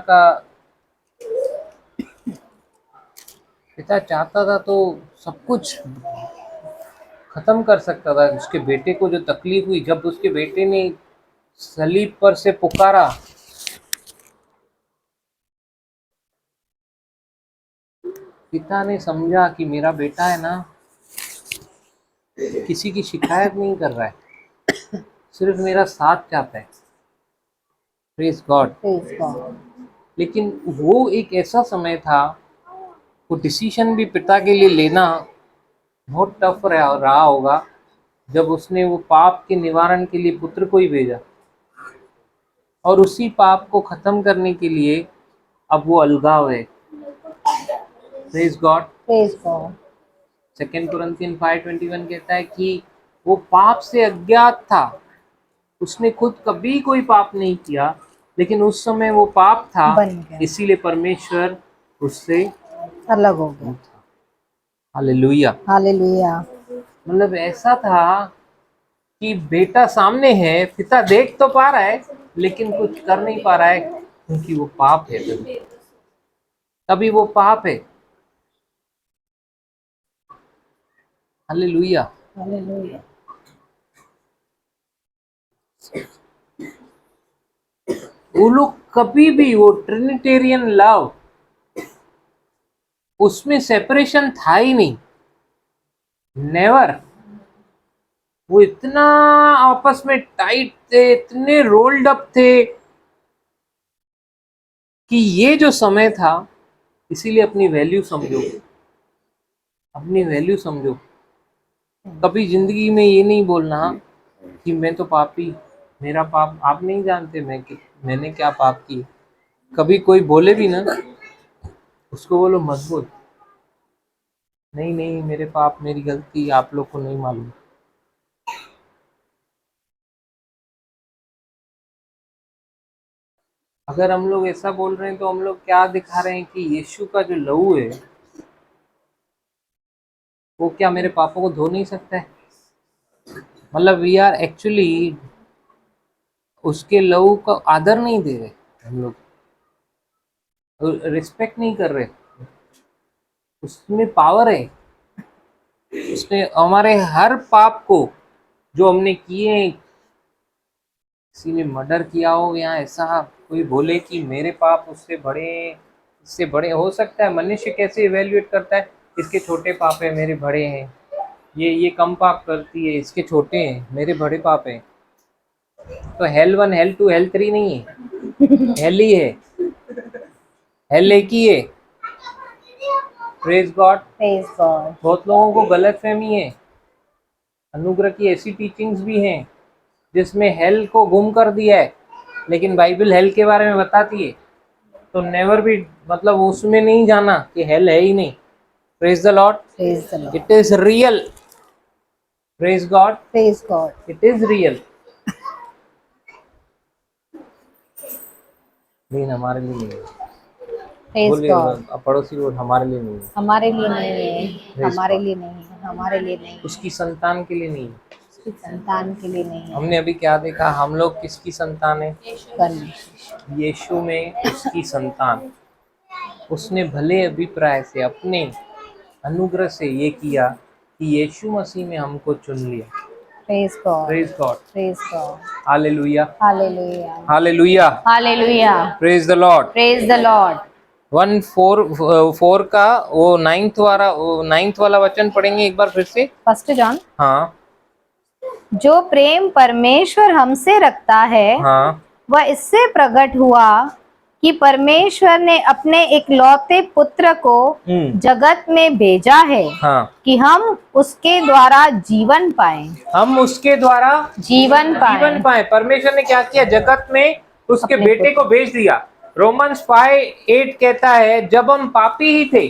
चाहता था तो सब कुछ खत्म कर सकता था। उसके बेटे को जो तकलीफ हुई जब उसके बेटे ने सलीब पर से पुकारा, पिता ने समझा कि मेरा बेटा है ना, किसी की शिकायत नहीं कर रहा है, सिर्फ मेरा साथ चाहता है। Praise God. लेकिन वो एक ऐसा समय था, वो डिसीजन भी पिता के लिए लेना बहुत टफ रहा होगा, जब उसने वो पाप के निवारण के लिए पुत्र को ही भेजा, और उसी पाप को खत्म करने के लिए अब वो अलगाव है। Praise God. Praise God. 2 Corinthian 5:21 कहता है कि वो पाप से अज्ञात था, उसने खुद कभी कोई पाप नहीं किया, लेकिन उस समय वो पाप था, बन गया। इसीलिए परमेश्वर उससे अलग हो गया। हालेलुया। हालेलुया। मतलब ऐसा था कि बेटा सामने है, पिता देख तो पा रहा है लेकिन कुछ कर नहीं पा रहा है, क्योंकि वो पाप है। तभी वो पाप है। हालेलुया। हालेलुया। वो लोग कभी भी, वो ट्रिनिटेरियन लव, उसमें सेपरेशन था ही नहीं, नेवर। वो इतना आपस में टाइट थे, इतने रोल्ड अप थे कि ये जो समय था, इसीलिए अपनी वैल्यू समझो, अपनी वैल्यू समझो। कभी जिंदगी में ये नहीं बोलना कि मैं तो पापी, मेरा पाप आप नहीं जानते मैंने क्या पाप की। कभी कोई बोले भी ना, उसको बोलो मत बोल, नहीं नहीं मेरे पाप, मेरी गलती आप लोग को नहीं मालूम। अगर हम लोग ऐसा बोल रहे हैं तो हम लोग क्या दिखा रहे हैं कि यीशु का जो लहू है वो क्या मेरे पापों को धो नहीं सकता है? मतलब वी आर एक्चुअली उसके लहू का आदर नहीं दे रहे, हम लोग रिस्पेक्ट नहीं कर रहे। उसमें पावर है, उसने हमारे हर पाप को जो हमने किए हैं, किसी ने मर्डर किया हो या ऐसा कोई बोले कि मेरे पाप उससे बड़े, इससे बड़े, हो सकता है मनुष्य कैसे इवेल्युएट करता है, इसके छोटे पाप है मेरे बड़े हैं, ये कम पाप करती है इसके छोटे हैं मेरे बड़े पाप हैं। तो हेल 1 हेल 2 हेल 3 नहीं है, हेल ही है, हेल एक ही है। Praise God. Praise God. बहुत लोगों को गलतफहमी है, अनुग्रह की ऐसी टीचिंग्स भी हैं जिसमें हेल को गुम कर दिया है, लेकिन बाइबल हेल के बारे में बताती है, तो नेवर भी, मतलब उसमें नहीं जाना कि हेल है ही नहीं। Praise the Lord. Praise the Lord. It is real. Praise God. Praise God. It is real. लेकिन हमारे लिए नहीं है। प्रेज बोलिए गॉड। पड़ोसी बोल, हमारे लिए नहीं है। हमारे लिए नहीं है, Praise हमारे God. लिए नहीं है, हमारे लिए नहीं है, उसकी संतान के लिए नहीं है। उसकी संतान के लिए नहीं है। हमने अभी क्या देखा, हम लोग किसकी संतान है? परमेश्वर। यीशु में उसकी संतान। उसने भले अभिप्राय से, अपने अनुग्रह से ये किया कि यीशु मसीह में हमको चुन लिया। Praise God. Praise God. Praise God. Hallelujah. Hallelujah. Hallelujah. Hallelujah. Praise the Lord. Praise the Lord. 1:4 का वो 9th वाला वचन पढ़ेंगे एक बार फिर से। 1 जॉन। हाँ जो प्रेम परमेश्वर हमसे रखता है हाँ वह इससे प्रकट हुआ कि परमेश्वर ने अपने इकलौते पुत्र को जगत में भेजा है हाँ। कि हम उसके द्वारा जीवन पाएं। हम उसके द्वारा जीवन जीवन पाएं। पाए। परमेश्वर ने क्या किया? जगत में उसके अपने बेटे को भेज दिया। रोमन्स 5:8 कहता है जब हम पापी ही थे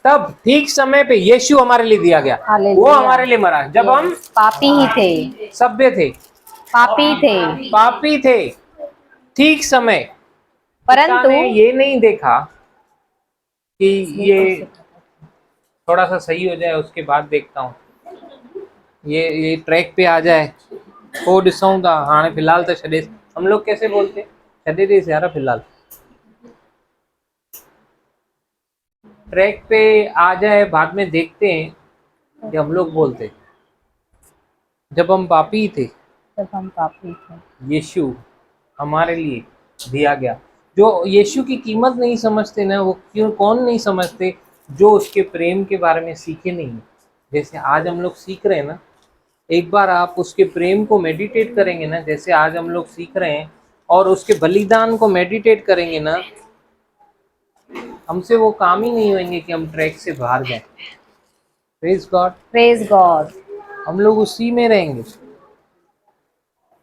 तब ठीक समय पे यीशु हमारे लिए दिया गया, वो हमारे लिए मरा जब हम पापी ही थे। सभ्य थे, पापी थे। पापी थे, ठीक समय। परंतु पिता ने ये नहीं देखा कि ये थोड़ा सा सही हो जाए उसके बाद देखता हूँ, ये ट्रैक पे आ जाए वो ॾिसूं था, हाणे फिलहाल तो छॾे। हम लोग कैसे बोलते, छॾे ॾेसि यार फिलहाल, ट्रैक पे आ जाए बाद में देखते हैं। कि हम लोग बोलते जब हम पापी थे जब हम पापी थे यीशु हमारे लिए दिया गया। जो यीशु की कीमत नहीं समझते ना, वो क्यों, कौन नहीं समझते? जो उसके प्रेम के बारे में सीखे नहीं है। जैसे आज हम लोग सीख रहे हैं ना, एक बार आप उसके प्रेम को मेडिटेट करेंगे ना, जैसे आज हम लोग सीख रहे हैं, और उसके बलिदान को मेडिटेट करेंगे ना, हमसे वो काम ही नहीं होंगे कि हम ट्रैक से बाहर जाएं। Praise God. Praise God. हम लोग उसी में रहेंगे,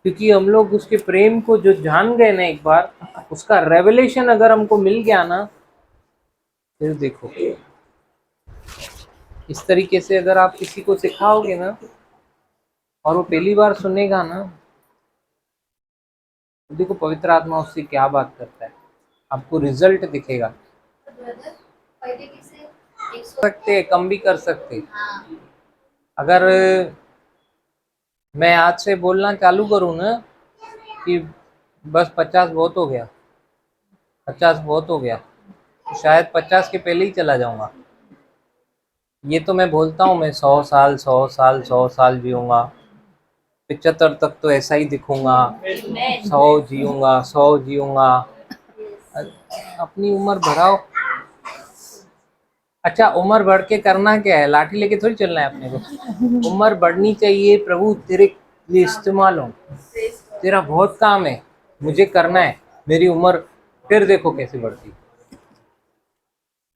क्योंकि हम लोग उसके प्रेम को जो जान गए ना एक बार, उसका रेवलेशन अगर हमको मिल गया ना, फिर देखो, इस तरीके से अगर आप किसी को सिखाओगे ना और वो पहली बार सुनेगा ना, तो देखो पवित्र आत्मा उससे क्या बात करता है, आपको रिजल्ट दिखेगा। सकते कम भी कर सकते। अगर मैं आज से बोलना चालू करूँ ना कि बस 50 बहुत हो गया, 50 बहुत हो गया, तो शायद 50 के पहले ही चला जाऊंगा। ये तो मैं बोलता हूँ मैं 100 साल 100 साल 100 साल जीऊँगा, 75 तक तो ऐसा ही दिखूंगा, 100 जीऊँगा 100 जीऊँगा। अपनी उम्र बढ़ाओ। अच्छा, उम्र बढ़ के करना क्या है? लाठी लेके थोड़ी चलना है अपने को। उम्र बढ़नी चाहिए, प्रभु तेरे लिए इस्तेमाल हो, तेरा बहुत काम है, मुझे करना है, मेरी उम्र फिर देखो कैसे बढ़ती।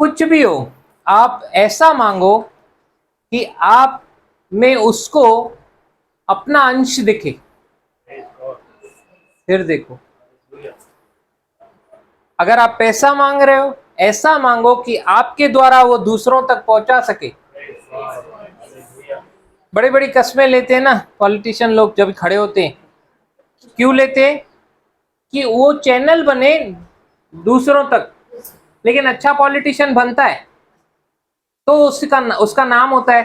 कुछ भी हो, आप ऐसा मांगो कि आप में उसको अपना अंश दिखे, फिर देखो। अगर आप पैसा मांग रहे हो, ऐसा मांगो कि आपके द्वारा वो दूसरों तक पहुंचा सके। बड़ी बड़ी कस्में लेते हैं ना पॉलिटिशियन लोग, जब खड़े होते हैं, क्यों लेते हैं? कि वो चैनल बने दूसरों तक। लेकिन अच्छा पॉलिटिशियन बनता है तो उसका नाम होता है।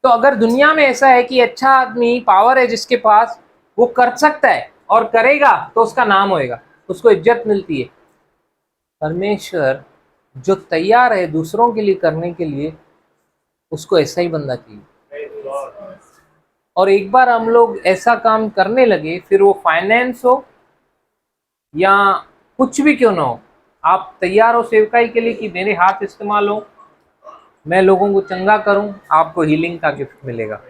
तो अगर दुनिया में ऐसा है कि अच्छा आदमी, पावर है जिसके पास, वो कर सकता है और करेगा, तो उसका नाम होएगा, उसको इज्जत मिलती है। परमेश्वर जो तैयार है दूसरों के लिए करने के लिए, उसको ऐसा ही बंदा चाहिए। और एक बार हम लोग ऐसा काम करने लगे, फिर वो फाइनेंस हो या कुछ भी क्यों ना हो, आप तैयार हो सेवकाई के लिए कि मेरे हाथ इस्तेमाल हो, मैं लोगों को चंगा करूं, आपको हीलिंग का गिफ्ट मिलेगा।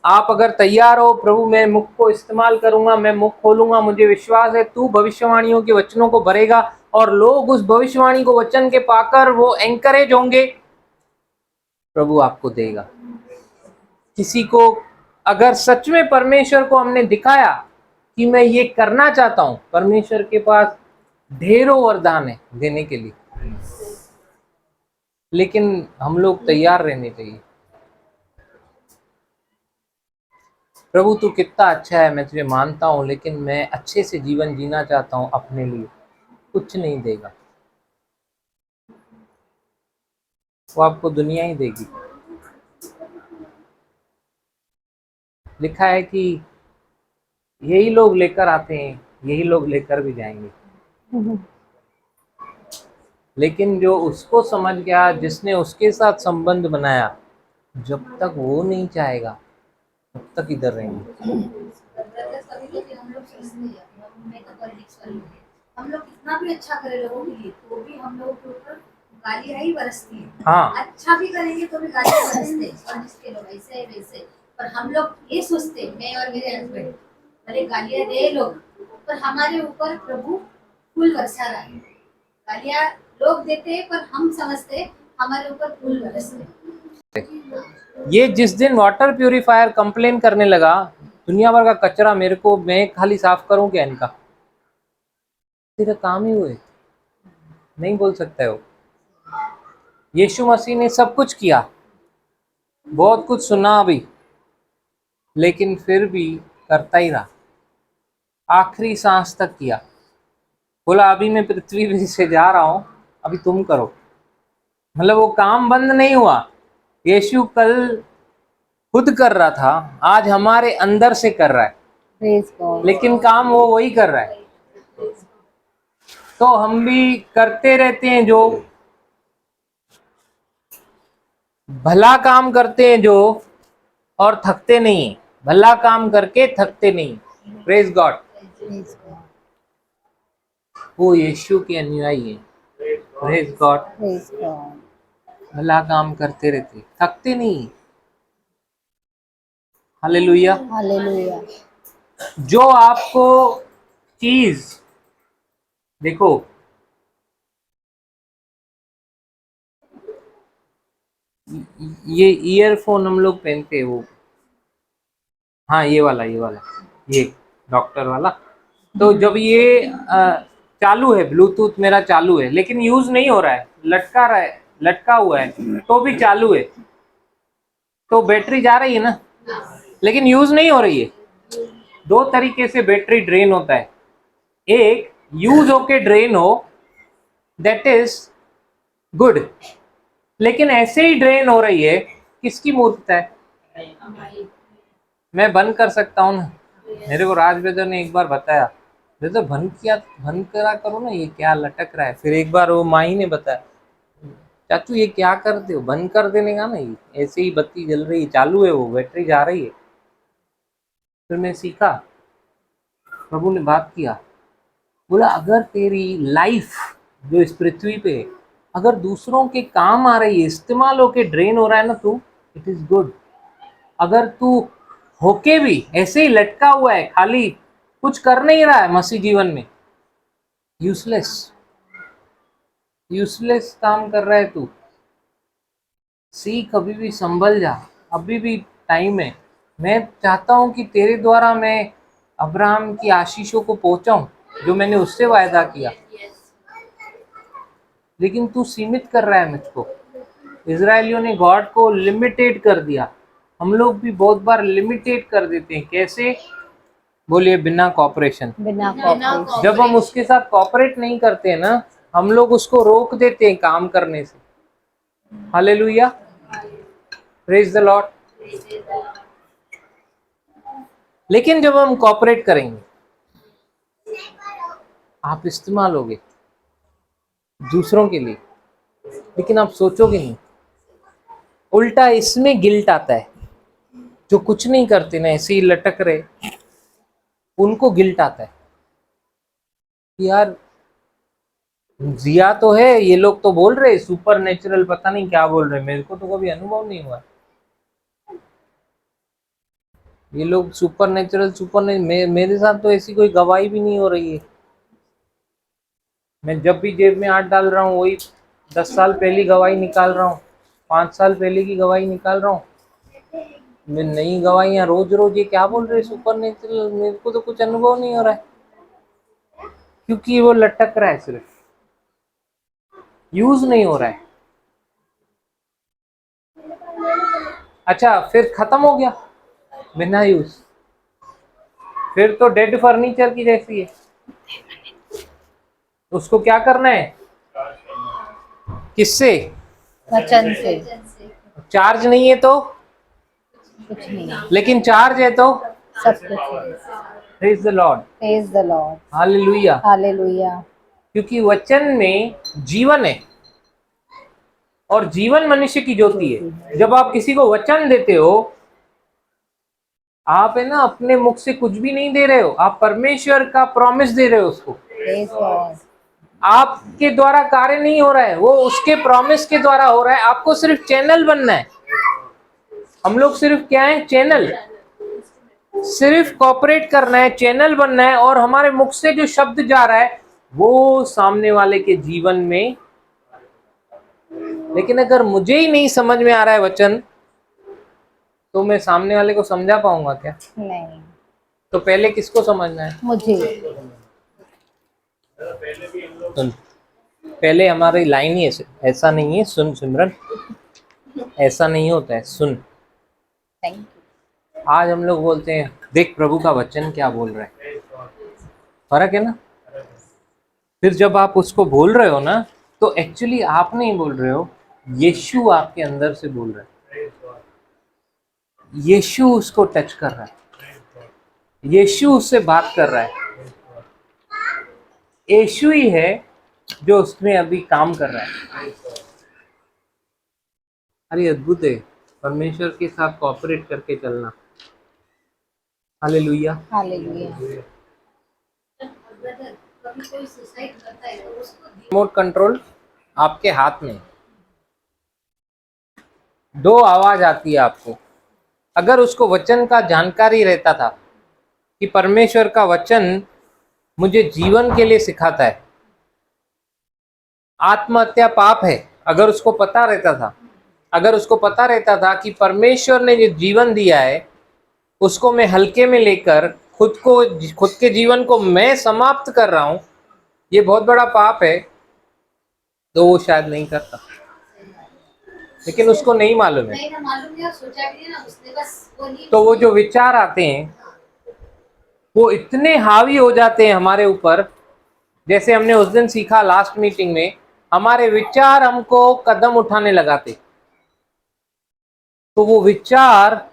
आप अगर तैयार हो, प्रभु मैं मुख को इस्तेमाल करूंगा, मैं मुख खोलूंगा, मुझे विश्वास है तू भविष्यवाणियों के वचनों को भरेगा और लोग उस भविष्यवाणी को वचन के पाकर वो एंकरेज होंगे, प्रभु आपको देगा। किसी को अगर सच में परमेश्वर को हमने दिखाया कि मैं ये करना चाहता हूं, परमेश्वर के पास ढेरों वरदान है देने के लिए, लेकिन हम लोग तैयार रहने चाहिए। प्रभु तू कितना अच्छा है, मैं तुझे मानता हूँ, लेकिन मैं अच्छे से जीवन जीना चाहता हूँ अपने लिए। कुछ नहीं देगा, वो आपको दुनिया ही देगी। लिखा है कि यही लोग लेकर आते हैं, यही लोग लेकर भी जाएंगे। लेकिन जो उसको समझ गया, जिसने उसके साथ संबंध बनाया, जब तक वो नहीं चाहेगा तब तक इधर रहेंगे। हम लोग सोचते हैं, मैं तो पॉलिटिक्स वाली हूँ, हम लोग कितना भी अच्छा करें लोगों के लिए, तो भी हम लोगों के ऊपर गालियाँ ही बरसती हैं। हाँ, अच्छा भी करेंगे तो भी गालियाँ बरसते हैं, और जिसके लोग ऐसे है वैसे। पर हम लोग ये सोचते हैं, मैं और मेरे हस्बैंड, भले गालियाँ दे लोग, पर हमारे ऊपर प्रभु फूल बरसा रहा है। गालियाँ लोग देते हैं, पर हम समझते हैं हमारे ऊपर फूल बरसते हैं। ये जिस दिन वाटर प्यूरिफायर कंप्लेन करने लगा, दुनिया भर का कचरा मेरे को, मैं खाली साफ करूं क्या इनका? तेरा काम ही हुए, नहीं बोल सकता है वो। यीशु मसीह ने सब कुछ किया, बहुत कुछ सुना भी, लेकिन फिर भी करता ही रहा, आखिरी सांस तक किया। बोला अभी मैं पृथ्वी से जा रहा हूं, अभी तुम करो। मतलब वो काम बंद नहीं हुआ। यीशु कल खुद कर रहा था, आज हमारे अंदर से कर रहा है, लेकिन काम वो वही कर रहा है। तो हम भी करते रहते हैं, जो भला काम करते हैं जो, और थकते नहीं, भला काम करके थकते नहीं। Praise God. वो यीशु के अनुयायी है। Praise God. भला काम करते रहते, थकते नहीं। हालेलुया। हालेलुया। जो आपको चीज, देखो ये ईयरफोन हम लोग पहनते हैं, वो हाँ ये वाला ये डॉक्टर वाला। तो जब ये चालू है, ब्लूटूथ मेरा चालू है लेकिन यूज नहीं हो रहा है, लटका हुआ है तो भी चालू है, तो बैटरी जा रही है ना, लेकिन यूज नहीं हो रही है। दो तरीके से बैटरी ड्रेन होता है, एक यूज होके ड्रेन हो, दैट इज गुड, लेकिन ऐसे ही ड्रेन हो रही है, किसकी मूर्खता है? मैं बंद कर सकता हूँ ना, मेरे को राज ब्रदर ने एक बार बताया, ब्रदर बंद करा करो ना, ये क्या लटक रहा है। फिर एक बार वो माही ने बताया, चाचू ये क्या करते हो, बंद कर देने का ना, ये ऐसे ही बत्ती जल रही है, चालू है, वो बैटरी जा रही है। फिर मैं सीखा, प्रभु ने बात किया, बोला अगर तेरी लाइफ जो इस पृथ्वी पे है, अगर दूसरों के काम आ रही है, इस्तेमाल होके ड्रेन हो रहा है ना तू, इट इज गुड। अगर तू होके भी ऐसे ही लटका हुआ है, खाली कुछ कर नहीं रहा है मसीह जीवन में, यूजलेस काम कर रहा है तू, सीख, अभी भी संभल जा, अभी भी टाइम है। मैं चाहता हूं कि तेरे द्वारा मैं अब्राहम की आशीषों को पहुंचाऊं जो मैंने उससे वायदा किया, लेकिन तू सीमित कर रहा है मुझको। इजरायलियों ने गॉड को लिमिटेड कर दिया, हम लोग भी बहुत बार लिमिटेड कर देते हैं। कैसे? बोलिए, बिना कॉपरेशन। बिना कॉपरेशन। जब हम उसके साथ कॉपरेट नहीं करते हैं ना, हम लोग उसको रोक देते हैं काम करने से। Hallelujah, praise the Lord. लेकिन जब हम कॉपरेट करेंगे, आप इस्तेमाल होगे दूसरों के लिए, लेकिन आप सोचोगे नहीं। उल्टा इसमें गिल्ट आता है, जो कुछ नहीं करते ना, ऐसे ही लटक रहे, उनको गिल्ट आता है, यार जिया तो है, ये लोग तो बोल रहे सुपर नेचुरल, पता नहीं क्या बोल रहे, मेरे को तो कभी अनुभव नहीं हुआ। ये लोग सुपर नेचुरल मेरे साथ तो ऐसी कोई गवाही भी नहीं हो रही है। मैं जब भी जेब में हाथ डाल रहा हूँ, वही 10 साल पहली गवाही निकाल रहा हूँ, 5 साल पहले की गवाही निकाल रहा हूँ। मैं नई गवाहियां रोज रोज, ये क्या बोल रहे सुपर नेचुरल, मेरे को तो कुछ अनुभव नहीं हो रहा है, क्योंकि वो लटक रहा है, सिर्फ यूज नहीं हो रहा है। अच्छा, फिर खत्म हो गया बिना यूज, फिर तो डेड फर्नीचर की जैसी है। उसको क्या करना है? किससे? वचन से। चार्ज नहीं है तो कुछ नहीं, लेकिन चार्ज है तो सब कुछ है। Praise the Lord, praise the Lord, hallelujah. Hallelujah. क्योंकि वचन में जीवन है, और जीवन मनुष्य की ज्योति है। जब आप किसी को वचन देते हो, आप है ना अपने मुख से कुछ भी नहीं दे रहे हो, आप परमेश्वर का प्रॉमिस दे रहे हो उसको। Praise God. आपके द्वारा कार्य नहीं हो रहा है, वो उसके प्रॉमिस के द्वारा हो रहा है। आपको सिर्फ चैनल बनना है। हम लोग सिर्फ क्या है? चैनल। सिर्फ कॉपरेट करना है, चैनल बनना है, और हमारे मुख से जो शब्द जा रहा है वो सामने वाले के जीवन में। लेकिन अगर मुझे ही नहीं समझ में आ रहा है वचन, तो मैं सामने वाले को समझा पाऊंगा क्या? नहीं, तो पहले किसको समझना है? मुझे। सुन, पहले हमारी लाइन ही ऐसा नहीं है, सुन सिमरन, ऐसा नहीं होता है, सुन। Thank you. आज हम लोग बोलते हैं देख प्रभु का वचन क्या बोल रहा है, फर्क है ना। फिर जब आप उसको बोल रहे हो ना, तो एक्चुअली आप नहीं बोल रहे हो, यीशु आपके अंदर से बोल रहा है। यीशु उसको टच कर रहा है, यीशु उससे बात कर रहा है। यीशु ही है जो उसमें अभी काम कर रहा है। अरे अद्भुत है परमेश्वर के साथ कोऑपरेट करके चलना। Hallelujah, hallelujah. रिमोट कंट्रोल आपके हाथ में। दो आवाज आती है आपको। अगर उसको वचन का जानकारी रहता था कि परमेश्वर का वचन मुझे जीवन के लिए सिखाता है, आत्महत्या पाप है, अगर उसको पता रहता था, अगर उसको पता रहता था कि परमेश्वर ने जो जीवन दिया है उसको मैं हल्के में लेकर खुद के जीवन को मैं समाप्त कर रहा हूं, ये बहुत बड़ा पाप है, तो वो शायद नहीं करता, लेकिन उसको नहीं मालूम है। नहीं ना मालूम नहीं, सोचा भी नहीं ना उसने, बस वो नहीं। तो वो जो विचार आते हैं वो इतने हावी हो जाते हैं हमारे ऊपर, जैसे हमने उस दिन सीखा लास्ट मीटिंग में, हमारे विचार हमको कदम उठाने लगाते। तो वो विचार,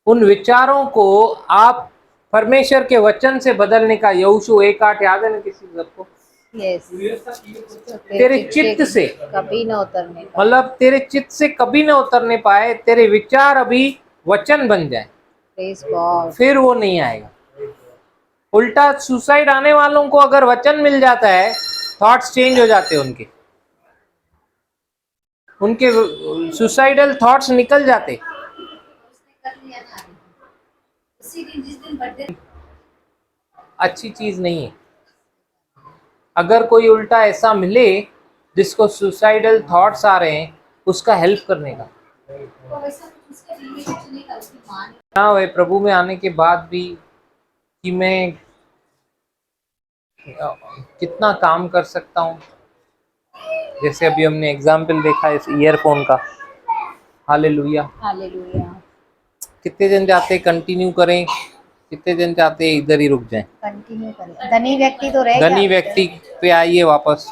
उन विचारों को आप परमेश्वर के वचन से बदलने का, यहोशू 1:8 याद है ना किसी सबको? यस, तेरे चित्त से कभी न उतरने का। मतलब तेरे चित्त से कभी ना उतरने पाए, तेरे विचार अभी वचन बन जाए, प्रेज गॉड। फिर वो नहीं आएगा। उल्टा सुसाइड आने वालों को अगर वचन मिल जाता है, थॉट्स चेंज हो जाते हैं उनके सुसाइडल थॉट्स निकल जाते। अच्छी चीज नहीं है। अगर कोई उल्टा ऐसा मिले जिसको सुसाइडल थॉट्स आ रहे हैं, उसका हेल्प करने का, ना वे प्रभु में आने के बाद भी कि मैं कितना काम कर सकता हूँ। जैसे अभी हमने एग्जाम्पल देखा इस ईयरफोन का, हालेलुया। हालेलुया। कितने जन चाहते हैं कंटिन्यू करें, कितने जन चाहते हैं इधर ही रुक जाएं? कंटिन्यू करें। धनी व्यक्ति तो रह गया। धनी व्यक्ति पे आइए वापस।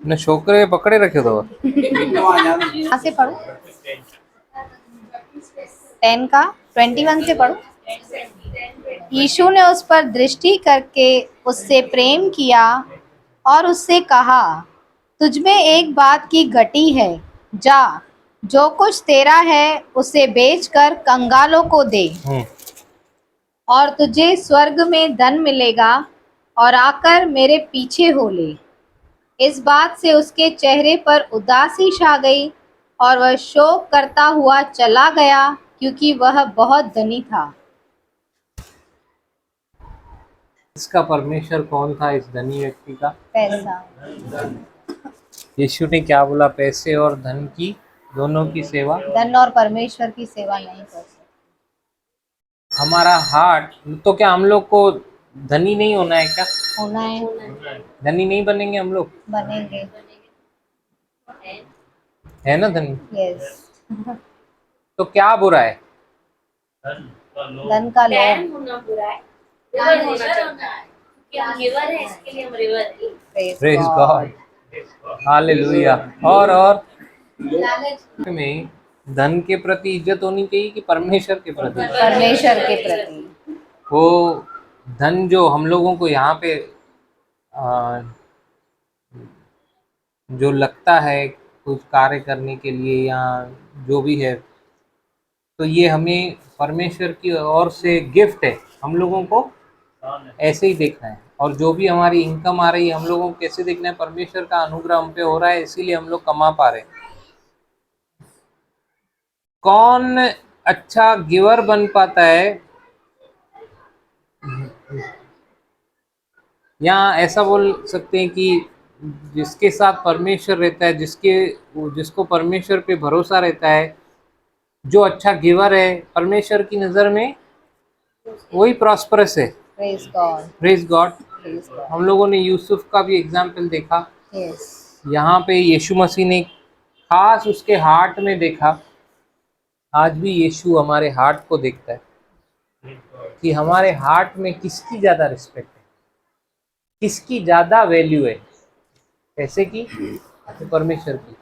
ने छोकरे पकड़े रखे तो कहाँ से पढ़ूं? 10 का 21 से पढ़ूं? यीशु ने उस पर दृष्टि करके उससे प्रेम किया और उससे कहा, तुझमें एक बात की घटी है, जा, जो कुछ तेरा है उसे बेचकर कंगालों को दे, और तुझे स्वर्ग में धन मिलेगा, और आकर मेरे पीछे हो ले। इस बात से उसके चेहरे पर उदासी छा गई और वह शोक करता हुआ चला गया, क्योंकि वह बहुत धनी था। इसका परमेश्वर कौन था इस धनी व्यक्ति का? पैसा। यीशु ने क्या बोला? पैसे और धन की, दोनों की सेवा। धन और परमेश्वर की सेवा नहीं कर सकते। हमारा हार्ट, तो क्या हम लोग को धनी नहीं होना है क्या? होना है। धनी नहीं बनेंगे हम लोग? बनेंगे। है ना धनी? यस। तो क्या बुरा है? धन का लोभ। होना बुरा है, रिवर होना चाहिए, कि हम गिवर है, इसके लिए हम रिवर है। Praise God, hallelujah. और में धन के प्रति इज्जत होनी चाहिए कि परमेश्वर के प्रति? परमेश्वर के प्रति। वो धन जो हम लोगों को यहाँ पे जो लगता है कुछ कार्य करने के लिए या जो भी है, तो ये हमें परमेश्वर की ओर से गिफ्ट है, हम लोगों को ऐसे ही देखना है। और जो भी हमारी इनकम आ रही है, हम लोगों को कैसे देखना है? परमेश्वर का अनुग्रह हम पे हो रहा है, इसीलिए हम लोग कमा पा रहे हैं। कौन अच्छा गिवर बन पाता है? या ऐसा बोल सकते हैं कि जिसके साथ परमेश्वर रहता है, जिसको परमेश्वर पे भरोसा रहता है, जो अच्छा गिवर है परमेश्वर की नज़र में, वही प्रॉस्परस है। Praise God. Praise God. Praise God. हम लोगों ने यूसुफ का भी एग्जाम्पल देखा। यस। यहाँ पे यीशु मसीह ने खास उसके हार्ट में देखा। आज भी यीशु हमारे हार्ट को देखता है कि हमारे हार्ट में किसकी ज़्यादा रिस्पेक्ट है, किसकी ज़्यादा वैल्यू है। ऐसे कि परमेश्वर की।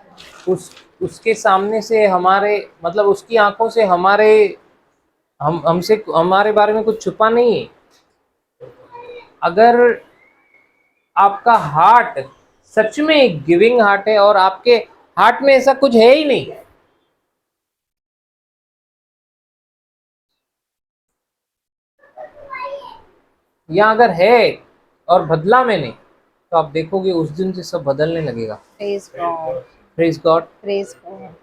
उसके सामने से हमारे, मतलब उसकी आंखों से हमसे हमारे बारे में कुछ छुपा नहीं है। अगर आपका हार्ट सच में एक गिविंग हार्ट है और आपके हार्ट में ऐसा कुछ है ही नहीं, या अगर है और बदला मैंने, तो आप देखोगे उस दिन से सब बदलने लगेगा। Praise God. Praise God. Praise God.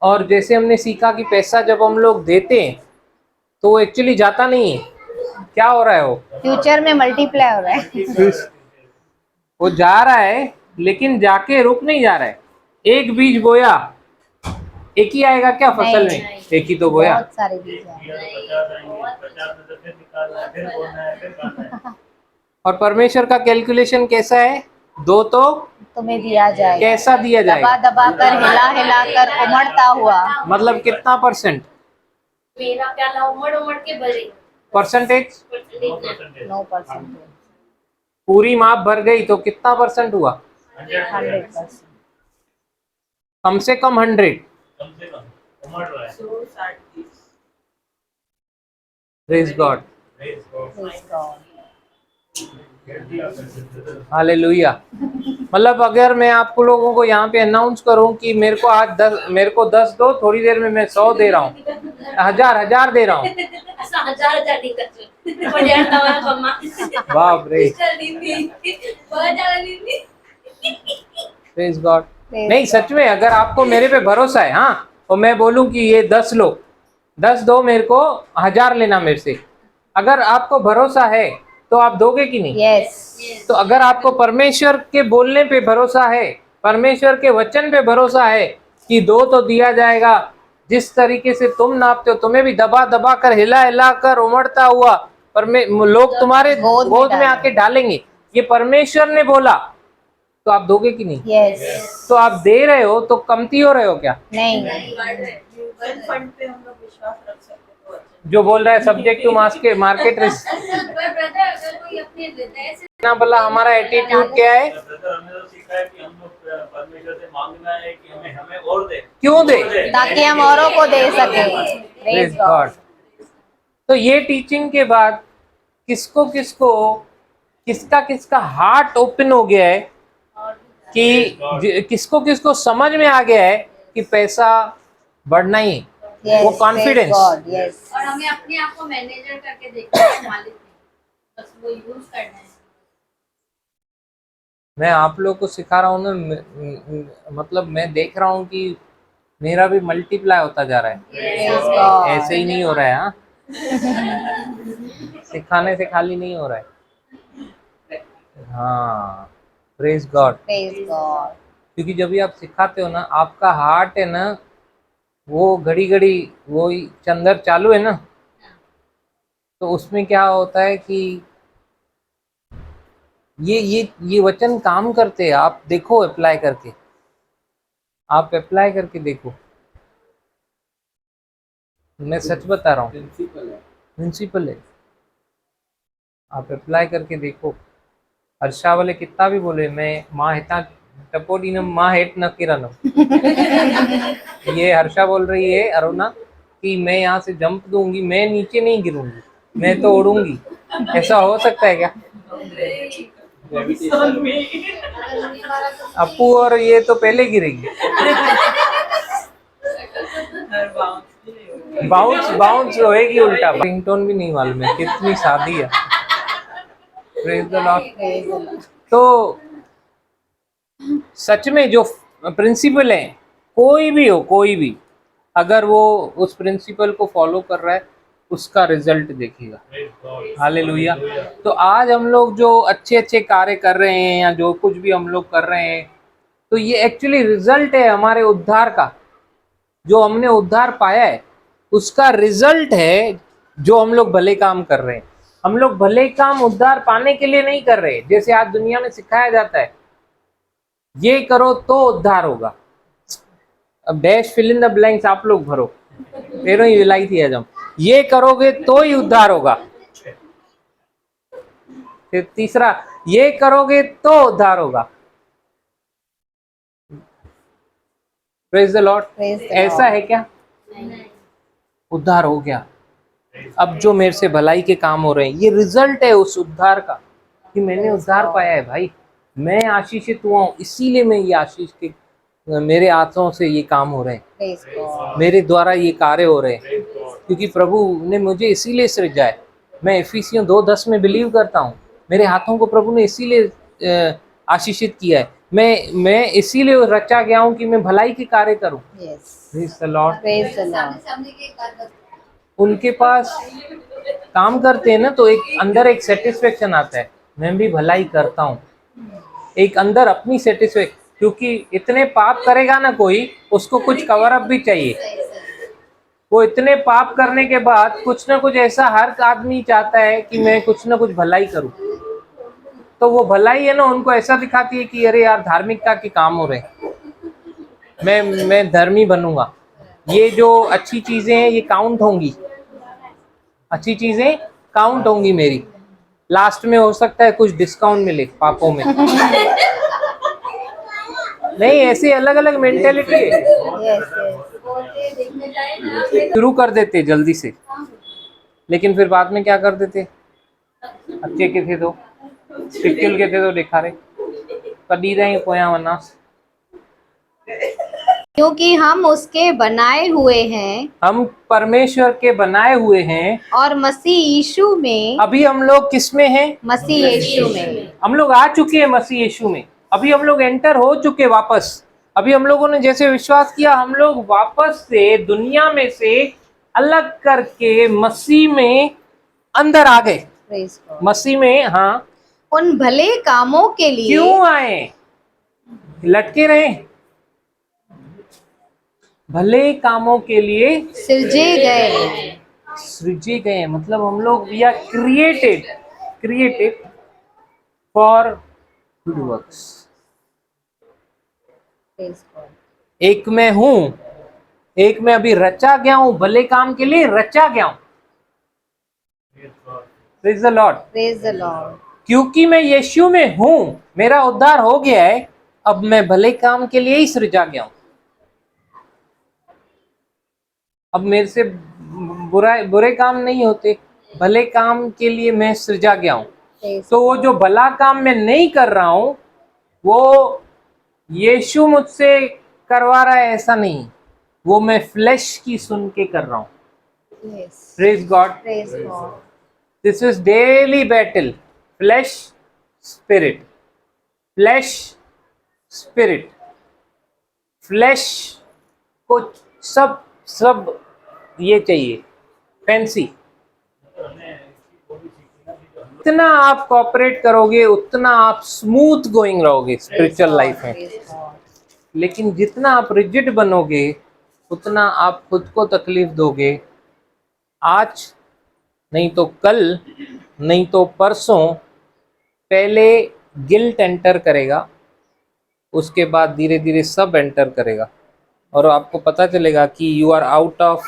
और जैसे हमने सीखा कि पैसा जब हम लोग देते हैं तो वो एक्चुअली जाता नहीं है, क्या हो रहा है? वो फ्यूचर में मल्टीप्लाई हो रहा है। वो जा रहा है, लेकिन जाके रुक नहीं जा रहा है। एक बीज बोया, एक ही आएगा क्या फसल में? एक ही तो बोया। बहुत सारे बीज हैं। 50 आएंगे, 50 में से फिर निकालना है, फिर बोलना है, फिर करना है। और परमेश्वर का कैलकुलेशन कैसा है? दो तो तुम्हें दिया जाएगा, कैसा दिया दबा जाएगा? दबा कर, हिला हिला कर, उमड़ता हुआ। मतलब कितना परसेंट? मेरा प्याला उमड़ उमड़ के भरे परसेंटेज? 9%। 9%। पूरी माप भर गई तो कितना परसेंट हुआ? 100%। कम से कम 100। कम से कम उमड़ रहा है। 160। Praise God, Praise God. Praise God. Hallelujah. मतलब अगर मैं आपको लोगों को यहाँ पे अनाउंस करूं कि मेरे को आज 10 दो, थोड़ी देर में मैं 100 दे रहा हूँ, 1000 दे रहा हूँ। ऐसा 1000 नहीं कर सकते बढ़िया तवा कमा बाप रे, बहुत ज्यादा नींद प्रेज गॉड। Praise नहीं, सच में अगर आपको मेरे पे भरोसा है, हाँ, और मैं बोलूं कि ये 10 लो, 10 दो मेरे को, 1000 लेना मेरे से, अगर आपको भरोसा है तो आप दोगे कि नहीं? Yes. तो अगर आपको परमेश्वर के बोलने पे भरोसा है, परमेश्वर के वचन पे भरोसा है कि दो तो दिया जाएगा, जिस तरीके से तुम नापते हो तुम्हें भी दबा दबा कर, हिला हिला कर, उमड़ता हुआ लोग तुम्हारे गोद में आके डालेंगे, ये परमेश्वर ने बोला, तो आप दोगे कि नहीं? Yes. तो आप दे रहे हो तो कमती हो रहे हो क्या? नहीं। म्यूचुअल फंड पे हम लोग विश्वास रख सकते हैं तो अच्छा। जो बोल रहा है सब्जेक्ट टू मार्केट रिस्क, पर ब्रदर अगर कोई अपने हृदय से ना भला हमारा एटीट्यूड क्या है? ब्रदर, हमने तो सीखा है कि हम लोग परमेश्वर से मांगना है कि हमें हमें और दे। क्यों दे? ताकि हम औरों को दे सकें। Praise Praise God. God. तो ये टीचिंग के बाद किसका किसका हार्ट ओपन हो गया है कि किसको किसको समझ में आ गया है कि पैसा बढ़ना ही, Yes. वो Praise कॉन्फिडेंस। God. Yes. और हमें अपने आप को मैनेजर करके देखना है, मालिक नहीं, बस वो यूज करना है। मैं आप लोग को सिखा रहा हूँ ना, मतलब मैं देख रहा हूँ कि मेरा भी मल्टीप्लाई होता जा रहा है, Praise God. ऐसे ही नहीं हो रहा है। हाँ, सिखाने से खाली नहीं हो रहा है। हाँ, प्रेज गॉड। Praise God. क्योंकि जब भी आप सिखाते हो ना, आपका हार्ट है ना, वो घड़ी घड़ी वो चंदर चालू है ना, तो उसमें क्या होता है कि ये वचन काम करते हैं। आप देखो, अप्लाई करके, आप अप्लाई करके देखो, मैं सच बता रहा हूँ, प्रिंसिपल है, आप अप्लाई करके देखो। हर्षा वाले कितना भी बोले, मैं माँ हिता टपोडी न माँ हेट न किरण, ये हर्षा बोल रही है अरुणा कि मैं यहाँ से जंप दूंगी, मैं नीचे नहीं गिरूंगी, मैं तो उड़ूंगी। ऐसा हो सकता है क्या? अपू और ये तो पहले गिरेगी। बाउंस होएगी उल्टा। रिंगटोन भी नहीं मालूम है, कितनी शादी है। Praise the Lord. तो सच में जो प्रिंसिपल है, कोई भी हो, कोई भी, अगर वो उस प्रिंसिपल को फॉलो कर रहा है, उसका रिजल्ट देखेगा। हालेलुया। तो आज हम लोग जो अच्छे अच्छे कार्य कर रहे हैं या जो कुछ भी हम लोग कर रहे हैं, तो ये एक्चुअली रिजल्ट है हमारे उद्धार का। जो हमने उद्धार पाया है उसका रिजल्ट है जो हम लोग भले काम कर रहे हैं। हम लोग भले काम उद्धार पाने के लिए नहीं कर रहे, जैसे आज दुनिया में सिखाया जाता है, ये करो तो उद्धार होगा। अब dash fill in the blanks आप लोग भरो, पेरों ही विलाई थी हजम, ये करोगे तो ही उद्धार होगा। फिर तीसरा, ये करोगे तो उद्धार होगा। Praise the Lord. Praise the ऐसा Lord. है क्या? उद्धार हो गया। अब जो मेरे से भलाई के काम हो रहे हैं, ये रिजल्ट है उस उद्धार का, कि मैंने उद्धार पाया है। भाई, मैं आशीषित हुआ हूँ, इसीलिए मैं ये आशीष के, मेरे हाथों से ये काम हो रहे हैं, Praise God. मेरे द्वारा ये कार्य हो रहे हैं, क्योंकि प्रभु ने मुझे इसीलिए सृजा है। मैं इफिसियों 2:10 में बिलीव करता हूँ, मेरे हाथों को प्रभु ने इसीलिए आशीषित किया है। मैं इसीलिए रचा गया हूँ कि मैं भलाई के कार्य करूँ। Yes. Praise the Lord. Praise the Lord. उनके पास काम करते हैं ना, तो एक अंदर एक सेटिस्फेक्शन आता है, मैं भी भलाई करता हूँ, एक अंदर अपनी सेटिस्फेक्शन। क्योंकि इतने पाप करेगा ना कोई, उसको कुछ कवर अप भी चाहिए। वो इतने पाप करने के बाद कुछ ना कुछ ऐसा हर आदमी चाहता है कि मैं कुछ ना कुछ भलाई करूं, तो वो भलाई है ना उनको ऐसा दिखाती है कि अरे यार धार्मिकता के काम हो रहे हैं, मैं धर्मी बनूंगा, ये जो अच्छी चीजें हैं ये काउंट होंगी, अच्छी चीजें काउंट होंगी मेरी, लास्ट में हो सकता है कुछ डिस्काउंट मिले पापों में। नहीं, ऐसी अलग अलग मेंटेलिटी है। शुरू कर देते जल्दी से, लेकिन फिर बाद में क्या कर देते, अच्छे के थे तो पिक्चल के थे तो दिखा रहे कदी रहे पोया वरना। क्योंकि हम उसके बनाए हुए हैं हम परमेश्वर के बनाए हुए हैं, और मसीह यीशु में, अभी हम लोग किस में हैं, मसीह यीशु में। हम लोग आ चुके हैं मसीह यीशु में, अभी हम लोग एंटर हो चुके वापस, अभी हम लोगों ने जैसे विश्वास किया हम लोग वापस से दुनिया में से अलग करके मसीह में अंदर आ गए, Praise God। मसीह में। हाँ, उन भले कामों के लिए क्यों आए, लटके रहे, भले कामों के लिए सृजे गए। सृजे गए, मतलब हम लोग we are created for good works. Praise God। एक मैं हूं, एक मैं अभी रचा गया हूं, भले काम के लिए रचा गया हूं। Praise the Lord. Praise the Lord। क्योंकि मैं यीशु में हूं, मेरा उद्धार हो गया है, अब मैं भले काम के लिए ही सृजा गया हूं। अब मेरे से बुरे काम नहीं होते, भले काम के लिए मैं सृजा गया हूं। Praise तो वो जो भला काम मैं नहीं कर रहा हूं वो यीशु मुझसे करवा रहा है ऐसा नहीं, वो मैं फ्लेश की सुन के कर रहा हूं। Yes। Praise God. Praise God। This is daily battle, flesh spirit, flesh spirit, flesh को सब ये चाहिए फैंसी। जितना आप कॉपरेट करोगे उतना आप स्मूथ गोइंग रहोगे स्पिरिचुअल लाइफ में, Praise God। लेकिन जितना आप रिजिड बनोगे उतना आप खुद को तकलीफ दोगे। आज नहीं तो कल, नहीं तो परसों, पहले गिल्ट एंटर करेगा, उसके बाद धीरे धीरे सब एंटर करेगा और आपको पता चलेगा कि you are out of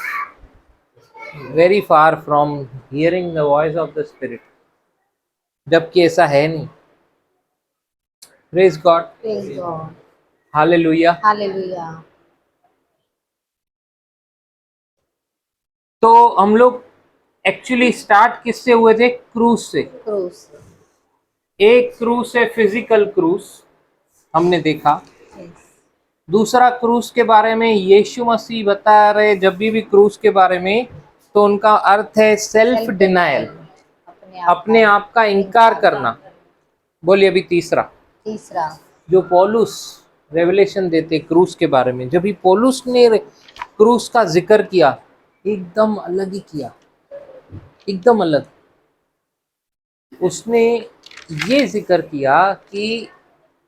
very far from hearing the voice of the spirit, जबकि ऐसा है नहीं। Praise God. Praise God। Hallelujah. Hallelujah। तो हम लोग एक्चुअली स्टार्ट किससे हुए थे, क्रूज से। Cruise। एक क्रूज है फिजिकल क्रूज, हमने देखा। Yes। दूसरा क्रूज के बारे में यीशु मसीह बता रहे जब भी क्रूज के बारे में, तो उनका अर्थ है सेल्फ डिनायल, अपने आप का इनकार करना। बोलिए अभी तीसरा तीसरा जो पौलुस रेवलेशन देते क्रूस के बारे में, जब भी पौलुस ने क्रूस का जिक्र किया एकदम अलग ही किया, एकदम अलग। उसने ये जिक्र किया कि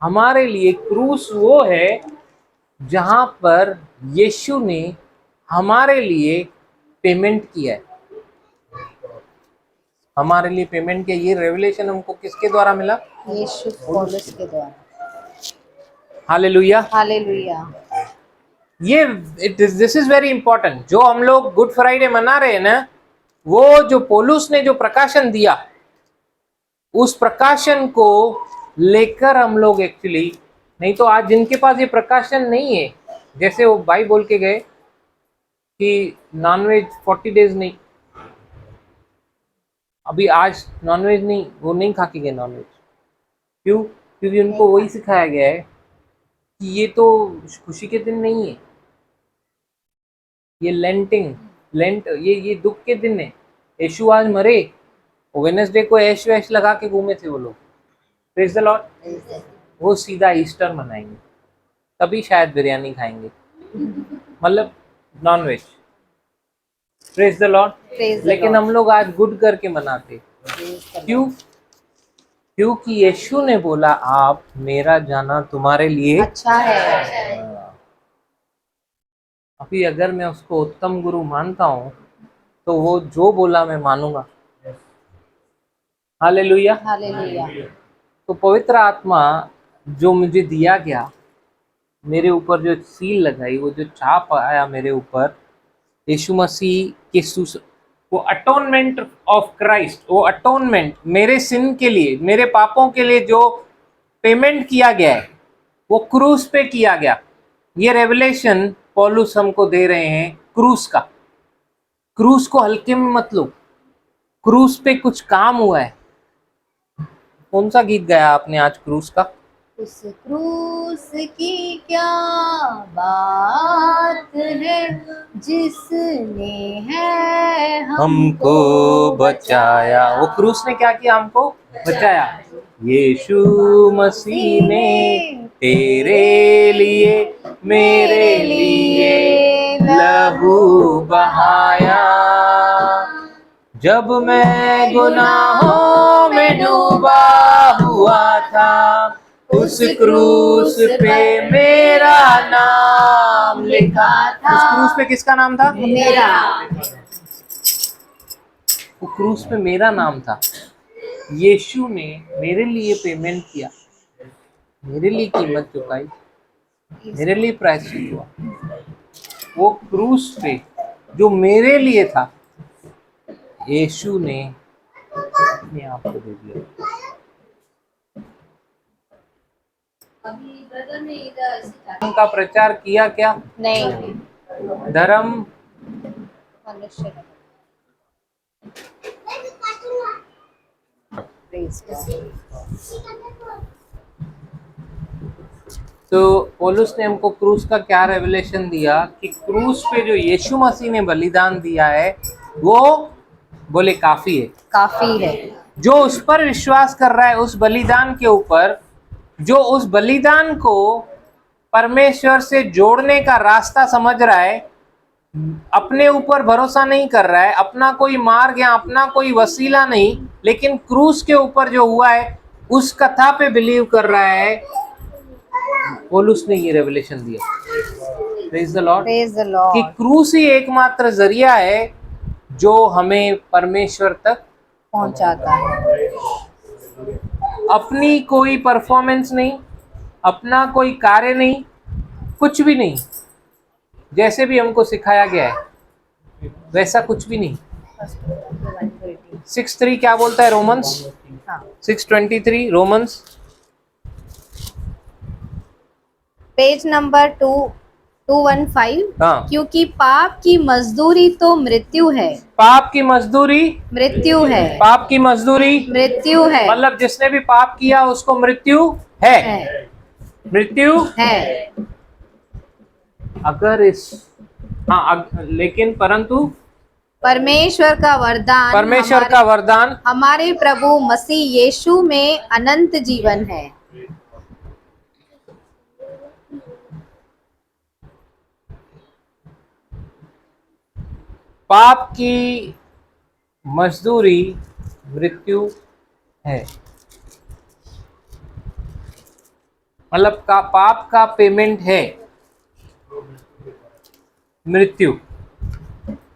हमारे लिए क्रूस वो है जहां पर यीशु ने हमारे लिए पेमेंट किया है, हमारे लिए पेमेंट किया। ये रेवलेशन हमको किसके द्वारा मिला, यीशु पौलुस के द्वारा। हालेलुया। हालेलुया। ये दिस इज वेरी इंपॉर्टेंट। जो हम लोग गुड फ्राइडे मना रहे हैं ना, वो जो पौलुस ने जो प्रकाशन दिया, उस प्रकाशन को लेकर हम लोग एक्चुअली, नहीं तो आज जिनके पास ये प्रकाशन नहीं है, जैसे वो भाई बोल के गए कि नॉनवेज 40 डेज नहीं, अभी आज नॉनवेज नहीं, वो नहीं खा के गए नॉनवेज। क्यों? क्योंकि उनको वही सिखाया गया है कि ये तो खुशी के दिन नहीं है, ये लेंट ये दुख के दिन है। यीशु आज मरे, वेडनेसडे को ऐश वैश लगा के घूमे थे वो लोग। Praise the Lord. वो सीधा ईस्टर मनाएंगे, तभी शायद बिरयानी खाएंगे, मतलब नॉनवेज। Praise the Lord. लेकिन हम लोग आज गुड करके मनाते। क्यों? क्योंकि यीशु ने बोला आप मेरा जाना तुम्हारे लिए अच्छा है। अभी अगर मैं उसको उत्तम गुरु मानता हूँ तो वो जो बोला मैं मानूंगा। हालेलुया। हालेलुया। तो पवित्र आत्मा जो मुझे दिया गया, मेरे ऊपर जो सील लगाई, वो जो छाप आया मेरे ऊपर, यीशु मसीह के वो अटोनमेंट ऑफ क्राइस्ट, वो अटोनमेंट मेरे सिन के लिए, मेरे पापों के लिए जो पेमेंट किया गया है, वो क्रूस पे किया गया। ये रेवलेशन पौलुस हमको दे रहे हैं क्रूस का। क्रूस को हल्के में मत लो, क्रूस पे कुछ काम हुआ है। कौन सा गीत गाया आपने आज क्रूस का? उस क्रूस की क्या बात है जिसने है हमको बचाया। वो क्रूस ने क्या किया? हमको बचाया। यीशु मसीह ने तेरे लिए मेरे लिए लहू बहाया। जब मैं गुनाहों में डूबा हुआ था, उस क्रूस पे मेरा नाम लिखा था। उस क्रूस पे किसका नाम था? मेरा। वो क्रूस पे मेरा नाम था। यीशु ने मेरे लिए पेमेंट किया, मेरे लिए कीमत चुकाई, मेरे लिए प्रायश्चित हुआ। वो क्रूस पे जो मेरे लिए था, यीशु ने अपने आप को दे दिया। अभी ब्रदर ने इधर धर्म का प्रचार किया क्या? नहीं, धर्म मनुष्य ने। Praise God. तो पौलुस ने हमको क्रूस का क्या रेवलेशन दिया कि क्रूस पे जो यीशु मसीह ने बलिदान दिया है, वो बोले काफी है। काफी है। जो उस पर विश्वास कर रहा है, उस बलिदान के ऊपर, जो उस बलिदान को परमेश्वर से जोड़ने का रास्ता समझ रहा है, अपने ऊपर भरोसा नहीं कर रहा है, अपना कोई मार्ग या अपना कोई वसीला नहीं, लेकिन क्रूस के ऊपर जो हुआ है उस कथा पे बिलीव कर रहा है, पौलुस ने ये रेवलेशन दिया। Praise the Lord. Praise the कि Lord. क्रूस ही एकमात्र जरिया है जो हमें परमेश्वर तक पहुंचाता है। अपनी कोई परफॉर्मेंस नहीं, अपना कोई कार्य नहीं, कुछ भी नहीं। जैसे भी हमको सिखाया गया है वैसा कुछ भी नहीं। 6:3 क्या बोलता है? Romans 6:23 Romans page number 215। हाँ। क्योंकि पाप की मजदूरी तो मृत्यु है। पाप की मजदूरी मृत्यु है। पाप की मजदूरी मृत्यु है। मतलब जिसने भी पाप किया उसको मृत्यु है। है। मृत्यु है। अगर इस लेकिन परंतु परमेश्वर का वरदान, परमेश्वर का वरदान हमारे प्रभु मसीह यीशु में अनंत जीवन है। पाप की मजदूरी मृत्यु है। मतलब का पाप का पेमेंट है मृत्यु।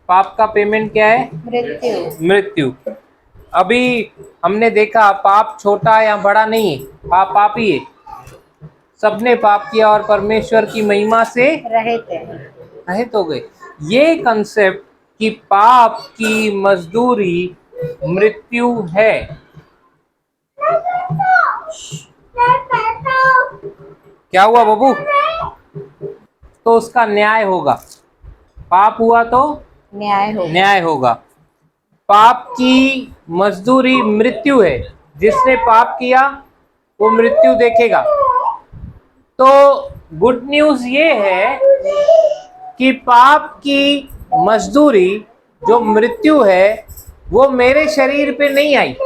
पाप का पेमेंट क्या है? मृत्यु। मृत्यु। अभी हमने देखा पाप छोटा या बड़ा नहीं है, पाप पाप ही है। सबने पाप किया और परमेश्वर की महिमा से रहित हो गए। ये कंसेप्ट कि पाप की मजदूरी मृत्यु है, क्या हुआ बाबू? तो उसका न्याय होगा। पाप हुआ तो न्याय होगा। पाप की मजदूरी मृत्यु है। जिसने पाप किया वो मृत्यु देखेगा। तो गुड न्यूज ये है कि पाप की मजदूरी जो मृत्यु है वो मेरे शरीर पे नहीं आई,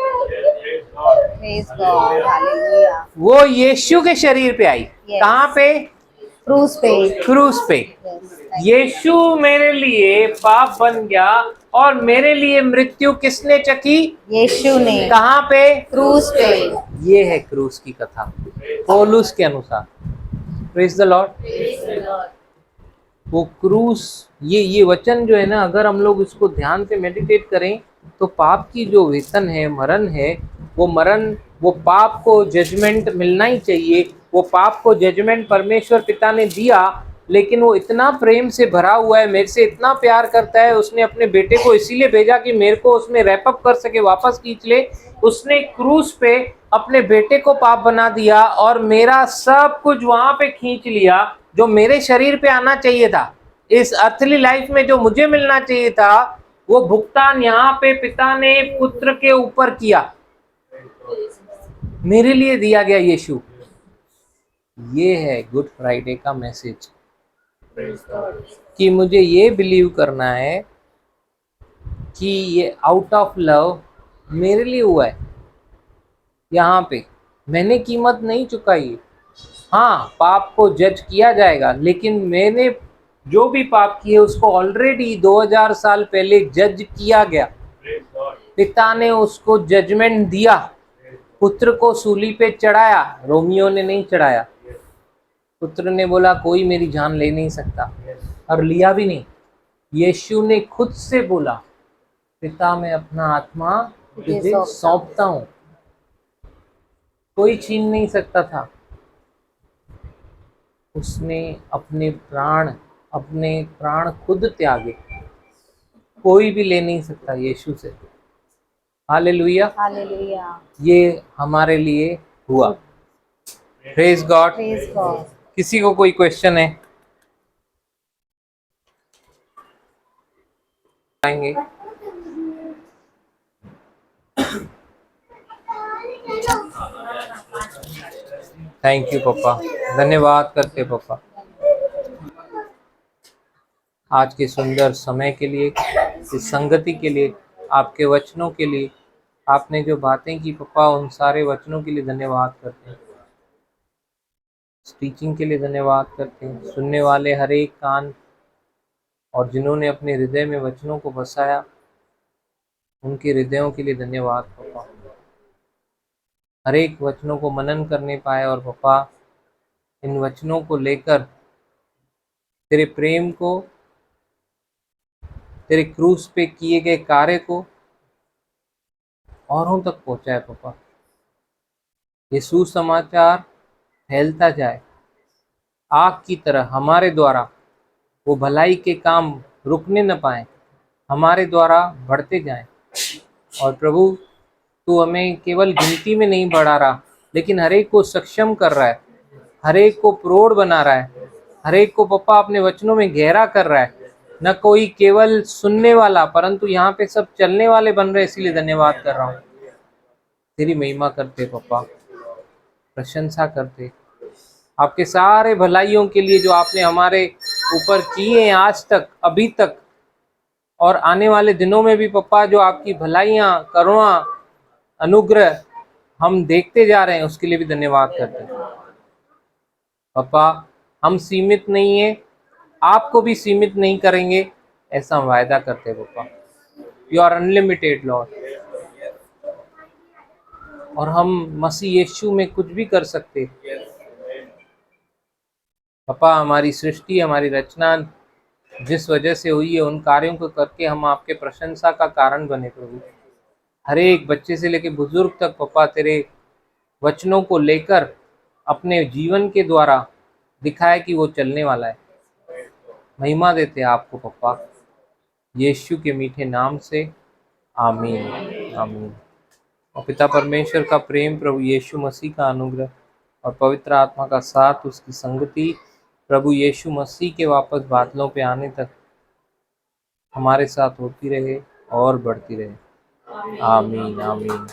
Praise God. Hallelujah. वो यीशु के शरीर पे आई। Yes. कहाँ पे? क्रूस पे। क्रूस पे। Yes. यीशु मेरे लिए पाप बन गया और मेरे लिए मृत्यु किसने चकी? यीशु ने। कहाँ पे? क्रूस पे। ये है क्रूस की कथा पौलुस के अनुसार। Praise the Lord. वो क्रूस, ये वचन जो है ना, अगर हम लोग इसको ध्यान से मेडिटेट करें तो पाप की जो वेतन है, मरण है, वो मरण, वो पाप को जजमेंट मिलना ही चाहिए। वो पाप को जजमेंट परमेश्वर पिता ने दिया, लेकिन वो इतना प्रेम से भरा हुआ है, मेरे से इतना प्यार करता है, उसने अपने बेटे को इसीलिए भेजा कि मेरे को उसमें रैप अप कर सके, वापस खींच ले। उसने क्रूस पे अपने बेटे को पाप बना दिया और मेरा सब कुछ वहां पे खींच लिया, जो मेरे शरीर पे आना चाहिए था, इस अर्थली लाइफ में जो मुझे मिलना चाहिए था, वो भुगतान यहाँ पे पिता ने पुत्र के ऊपर किया, मेरे लिए दिया गया यीशु। ये है गुड फ्राइडे का मैसेज, कि मुझे ये बिलीव करना है कि ये आउट ऑफ लव मेरे लिए हुआ है। यहाँ पे मैंने कीमत नहीं चुकाई। हाँ, पाप को जज किया जाएगा, लेकिन मैंने जो भी पाप किए उसको ऑलरेडी 2000 साल पहले जज किया गया। पिता ने उसको जजमेंट दिया, पुत्र को सूली पे चढ़ाया, रोमियो ने नहीं चढ़ाया। पुत्र ने बोला कोई मेरी जान ले नहीं सकता, और लिया भी नहीं। यीशु ने खुद से बोला, पिता मैं अपना आत्मा तुझे सौंपता हूं, कोई छीन नहीं सकता था। उसने अपने प्राण खुद त्यागे, कोई भी ले नहीं सकता यीशु से। हालेलुया, हालेलुया, ये हमारे लिए हुआ। Praise God. Praise God. किसी को कोई क्वेश्चन है? आएंगे। थैंक यू पापा, धन्यवाद करते पापा आज के सुंदर समय के लिए, इस संगति के लिए, आपके वचनों के लिए। आपने जो बातें की पापा, उन सारे वचनों के लिए धन्यवाद करते हैं। टीचिंग के लिए धन्यवाद करते हैं। सुनने वाले हर एक कान और जिन्होंने अपने हृदय में वचनों को बसाया, उनके हृदयों के लिए धन्यवाद पापा। हर एक वचनों को मनन करने पाए, और पापा इन वचनों को लेकर तेरे प्रेम को, तेरे क्रूस पे किए गए कार्य को औरों तक पहुंचाए पापा। ये सुसमाचार फैलता जाए आग की तरह, हमारे द्वारा वो भलाई के काम रुकने न पाए, हमारे द्वारा बढ़ते जाएं। और प्रभु तू हमें केवल गिनती में नहीं बढ़ा रहा, लेकिन हर एक को सक्षम कर रहा है, हर एक को प्रौढ़ बना रहा है, हर एक को पापा अपने वचनों में गहरा कर रहा है। न कोई केवल सुनने वाला, परंतु यहाँ पे सब चलने वाले बन रहे, इसीलिए धन्यवाद कर रहा हूँ। तेरी महिमा करते पापा, प्रशंसा करते आपके सारे भलाइयों के लिए जो आपने हमारे ऊपर किए हैं आज तक, अभी तक, और आने वाले दिनों में भी पापा जो आपकी भलाइयाँ, करुणा, अनुग्रह हम देखते जा रहे हैं, उसके लिए भी धन्यवाद करते हैं पापा। हम सीमित नहीं है, आपको भी सीमित नहीं करेंगे, ऐसा हम वायदा करते हैं पापा। यू आर अनलिमिटेड लॉर्ड, और हम मसीह यीशु में कुछ भी कर सकते पापा। हमारी सृष्टि, हमारी रचना जिस वजह से हुई है, उन कार्यों को करके हम आपके प्रशंसा का कारण बने प्रभु। हर एक बच्चे से लेकर बुजुर्ग तक पापा तेरे वचनों को लेकर अपने जीवन के द्वारा दिखाए कि वो चलने वाला है। महिमा देते आपको पापा, यीशु के मीठे नाम से, आमीन आमीन। और पिता परमेश्वर का प्रेम, प्रभु यीशु मसीह का अनुग्रह और पवित्र आत्मा का साथ, उसकी संगति प्रभु यीशु मसीह के वापस बादलों पे आने तक हमारे साथ होती रहे और बढ़ती रहे। आमीन आमीन।